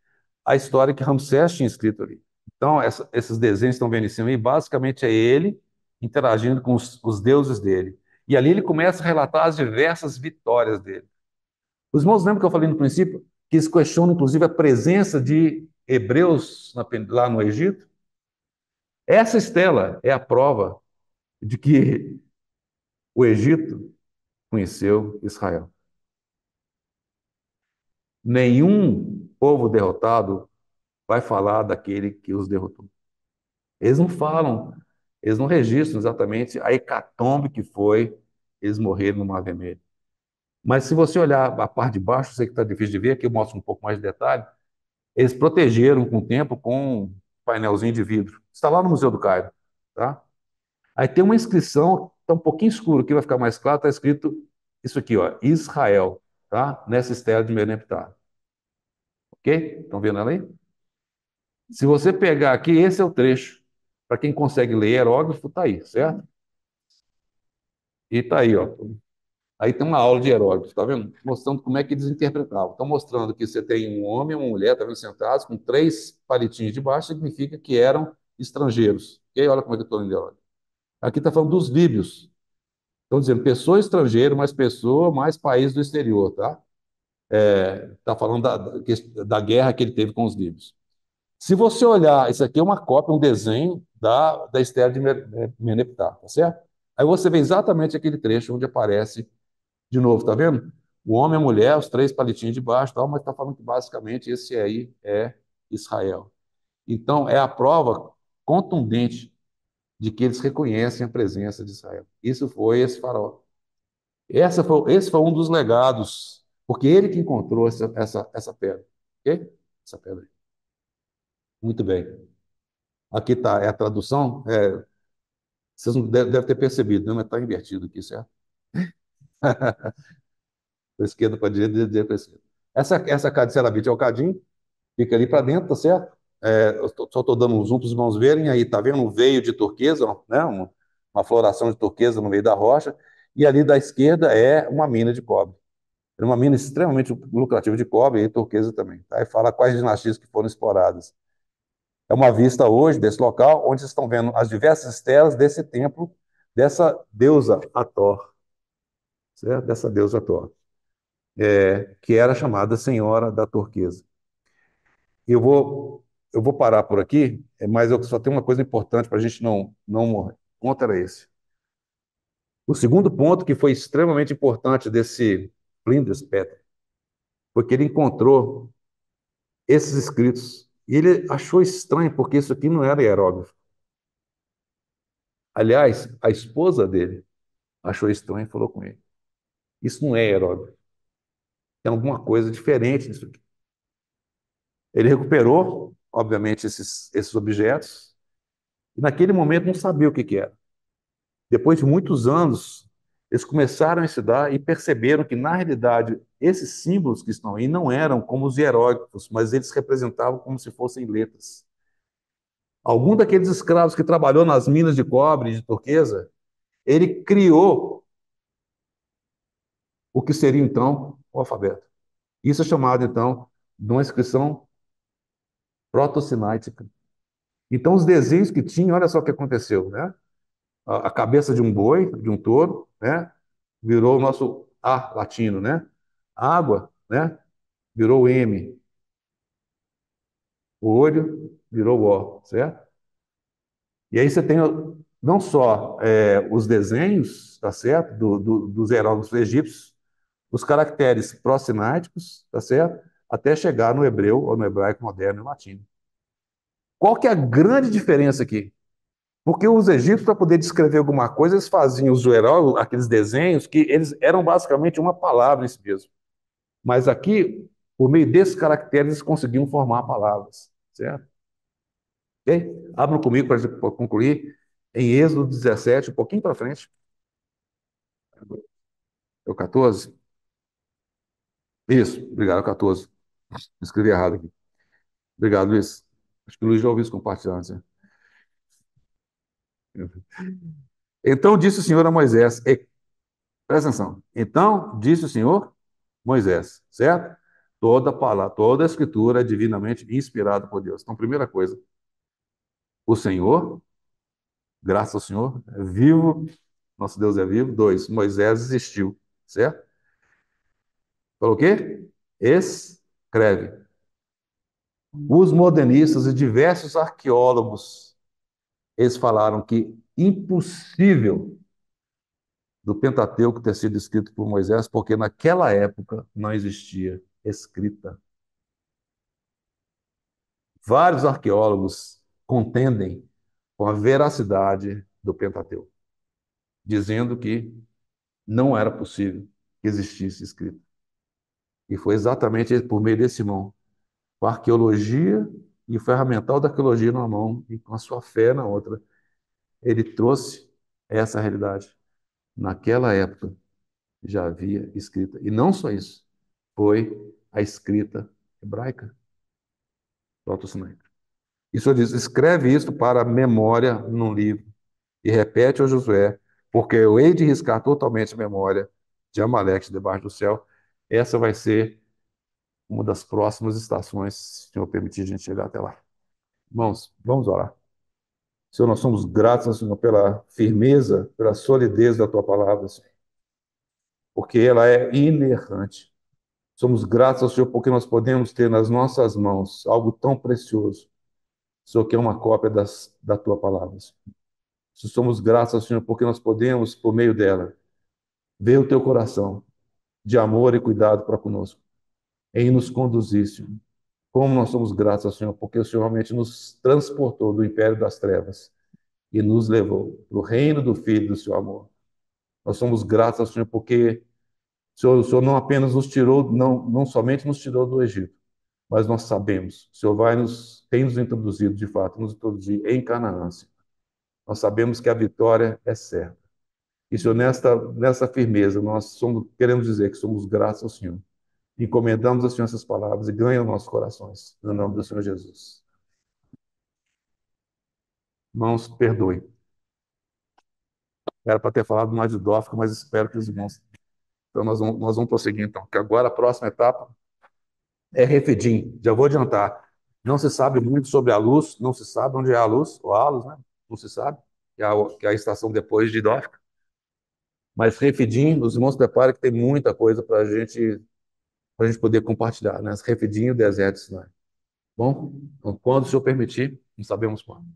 à história que Ramsés tinha escrito ali. Então, esses desenhos que estão vendo em cima aí, basicamente é ele interagindo com os deuses dele. E ali ele começa a relatar as diversas vitórias dele. Os irmãos lembram que eu falei no princípio que eles questionam, inclusive, a presença de hebreus lá no Egito? Essa estela é a prova de que o Egito conheceu Israel. Nenhum povo derrotado vai falar daquele que os derrotou. Eles não falam, eles não registram exatamente a hecatombe que foi eles morreram no Mar Vermelho. Mas se você olhar a parte de baixo, sei que está difícil de ver, aqui eu mostro um pouco mais de detalhe, eles protegeram com o tempo com um painelzinho de vidro. Está lá no Museu do Cairo, tá? Aí tem uma inscrição, está um pouquinho escuro, aqui vai ficar mais claro, está escrito isso aqui, ó, Israel, tá? Nessa estela de Meneptah. Ok? Estão vendo ela aí? Se você pegar aqui, esse é o trecho. Para quem consegue ler hierógrafo, está aí, certo? E está aí, ó. Aí tem uma aula de hierógrafo, tá vendo? Mostrando como é que eles interpretavam. Estão mostrando que você tem um homem e uma mulher, tá vendo, sentados, com três palitinhos de baixo, significa que eram estrangeiros. Ok? Olha como é que eu estou lendo hierógrafo. Aqui está falando dos líbios. Estão dizendo pessoa estrangeira, mais pessoa, mais país do exterior, tá? Está falando da guerra que ele teve com os líbios. Se você olhar, isso aqui é uma cópia, um desenho da Esther de Meneptah, tá certo? Aí você vê exatamente aquele trecho onde aparece, de novo, tá vendo? O homem e a mulher, os três palitinhos de baixo, tal, mas está falando que basicamente esse aí é Israel. Então, é a prova contundente de que eles reconhecem a presença de Israel. Isso foi esse faraó. Esse foi um dos legados, porque ele que encontrou essa pedra. Ok? Essa pedra aí. Muito bem. Aqui está, é a tradução. Vocês não devem ter percebido, né? Mas está invertido aqui, certo? Da esquerda para a direita, da direita para a esquerda. Essa Cadicerabitte é o cadinho, fica ali para dentro, tá certo? Eu só estou dando um zoom para os irmãos verem. Aí, tá vendo um veio de turquesa, né? Uma floração de turquesa no meio da rocha. E ali da esquerda é uma mina de cobre. É uma mina extremamente lucrativa de cobre e turquesa também. Tá? E fala quais dinastias que foram exploradas. É uma vista hoje desse local, onde vocês estão vendo as diversas estelas desse templo, dessa deusa Hathor, certo? Dessa deusa Hathor, que era chamada Senhora da Turquesa. Eu vou parar por aqui, mas eu só tenho uma coisa importante para a gente não morrer. O ponto era esse. O segundo ponto, que foi extremamente importante desse Flinders Petrie, foi que ele encontrou esses escritos. E ele achou estranho, porque isso aqui não era hierógrafo. Aliás, a esposa dele achou estranho e falou com ele: isso não é hierógrafo. Tem alguma coisa diferente nisso aqui. Ele recuperou, obviamente, esses objetos, e naquele momento não sabia o que que era. Depois de muitos anos, eles começaram a estudar e perceberam que, na realidade, esses símbolos que estão aí não eram como os hieróglifos, mas eles representavam como se fossem letras. Algum daqueles escravos que trabalhou nas minas de cobre de turquesa, ele criou o que seria, então, o alfabeto. Isso é chamado, então, de uma inscrição proto-sináitica. Então, os desenhos que tinha, olha só o que aconteceu, né? A cabeça de um boi, de um touro, né? Virou o nosso A latino, né? Água, né? Virou o M. O olho virou o O, certo? E aí você tem não só os desenhos, tá certo, dos hieróglifos egípcios, os caracteres pró-sinaíticos, tá certo, até chegar no hebreu ou no hebraico moderno e latino. Qual que é a grande diferença aqui? Porque os egípcios, para poder descrever alguma coisa, eles faziam os hieróglifos, aqueles desenhos, que eles eram basicamente uma palavra em si mesmo. Mas aqui, por meio desses caracteres, eles conseguiam formar palavras, certo? Ok? Abram comigo para concluir em Êxodo 17, um pouquinho para frente. É o 14? Isso, obrigado, é o 14. Escrevi errado aqui. Obrigado, Luiz. Acho que o Luiz já ouviu isso compartilhando, né? Então disse o Senhor a Moisés, presta atenção. Então disse o Senhor Moisés, certo? Toda palavra, toda a escritura é divinamente inspirada por Deus. Então, primeira coisa, o Senhor, graças ao Senhor, é vivo, nosso Deus é vivo. Dois, Moisés existiu, certo? Falou o quê? Escreve. Os modernistas e diversos arqueólogos, eles falaram que impossível do Pentateuco ter sido escrito por Moisés, porque naquela época não existia escrita. Vários arqueólogos contendem com a veracidade do Pentateuco, dizendo que não era possível que existisse escrita. E foi exatamente por meio desse irmão, com a arqueologia e o ferramental da arqueologia numa mão e com a sua fé na outra, ele trouxe essa realidade. Naquela época já havia escrita. E não só isso, foi a escrita hebraica, proto-sinaica. E o Senhor diz: escreve isso para a memória num livro e repete ao Josué, porque eu hei de riscar totalmente a memória de Amaleque debaixo do céu. Essa vai ser uma das próximas estações, se o Senhor permitir a gente chegar até lá. Irmãos, vamos orar. Senhor, nós somos gratos, Senhor, pela firmeza, pela solidez da tua palavra, Senhor, porque ela é inerrante. Somos gratos ao Senhor porque nós podemos ter nas nossas mãos algo tão precioso, Senhor, que é uma cópia da tua palavra, Senhor. Somos gratos ao Senhor porque nós podemos, por meio dela, ver o teu coração de amor e cuidado para conosco, em nos conduzir, Senhor. Como nós somos gratos ao Senhor, porque o Senhor realmente nos transportou do império das trevas e nos levou para o reino do Filho do seu amor. Nós somos gratos ao Senhor porque o Senhor não apenas nos tirou, não somente nos tirou do Egito, mas nós sabemos, o Senhor tem nos introduzido, de fato, nos introduzir em Canaã, Senhor. Nós sabemos que a vitória é certa. E, Senhor, nessa firmeza, queremos dizer que somos gratos ao Senhor. Encomendamos ao Senhor essas palavras e ganha nossos corações. No nome do Senhor Jesus. Irmãos, perdoe. Era para ter falado mais de Dófica, mas espero que os irmãos. Então, nós vamos prosseguir, então. Que agora a próxima etapa é Refidim. Já vou adiantar. Não se sabe muito sobre a luz, não se sabe onde é a luz, ou a luz, né? Não se sabe, que é a estação depois de Dófica. Mas Refidim, os irmãos preparem que tem muita coisa para a gente poder compartilhar, né? Refidim e o deserto de Sinai. Bom, então, quando o Senhor permitir, não sabemos quando.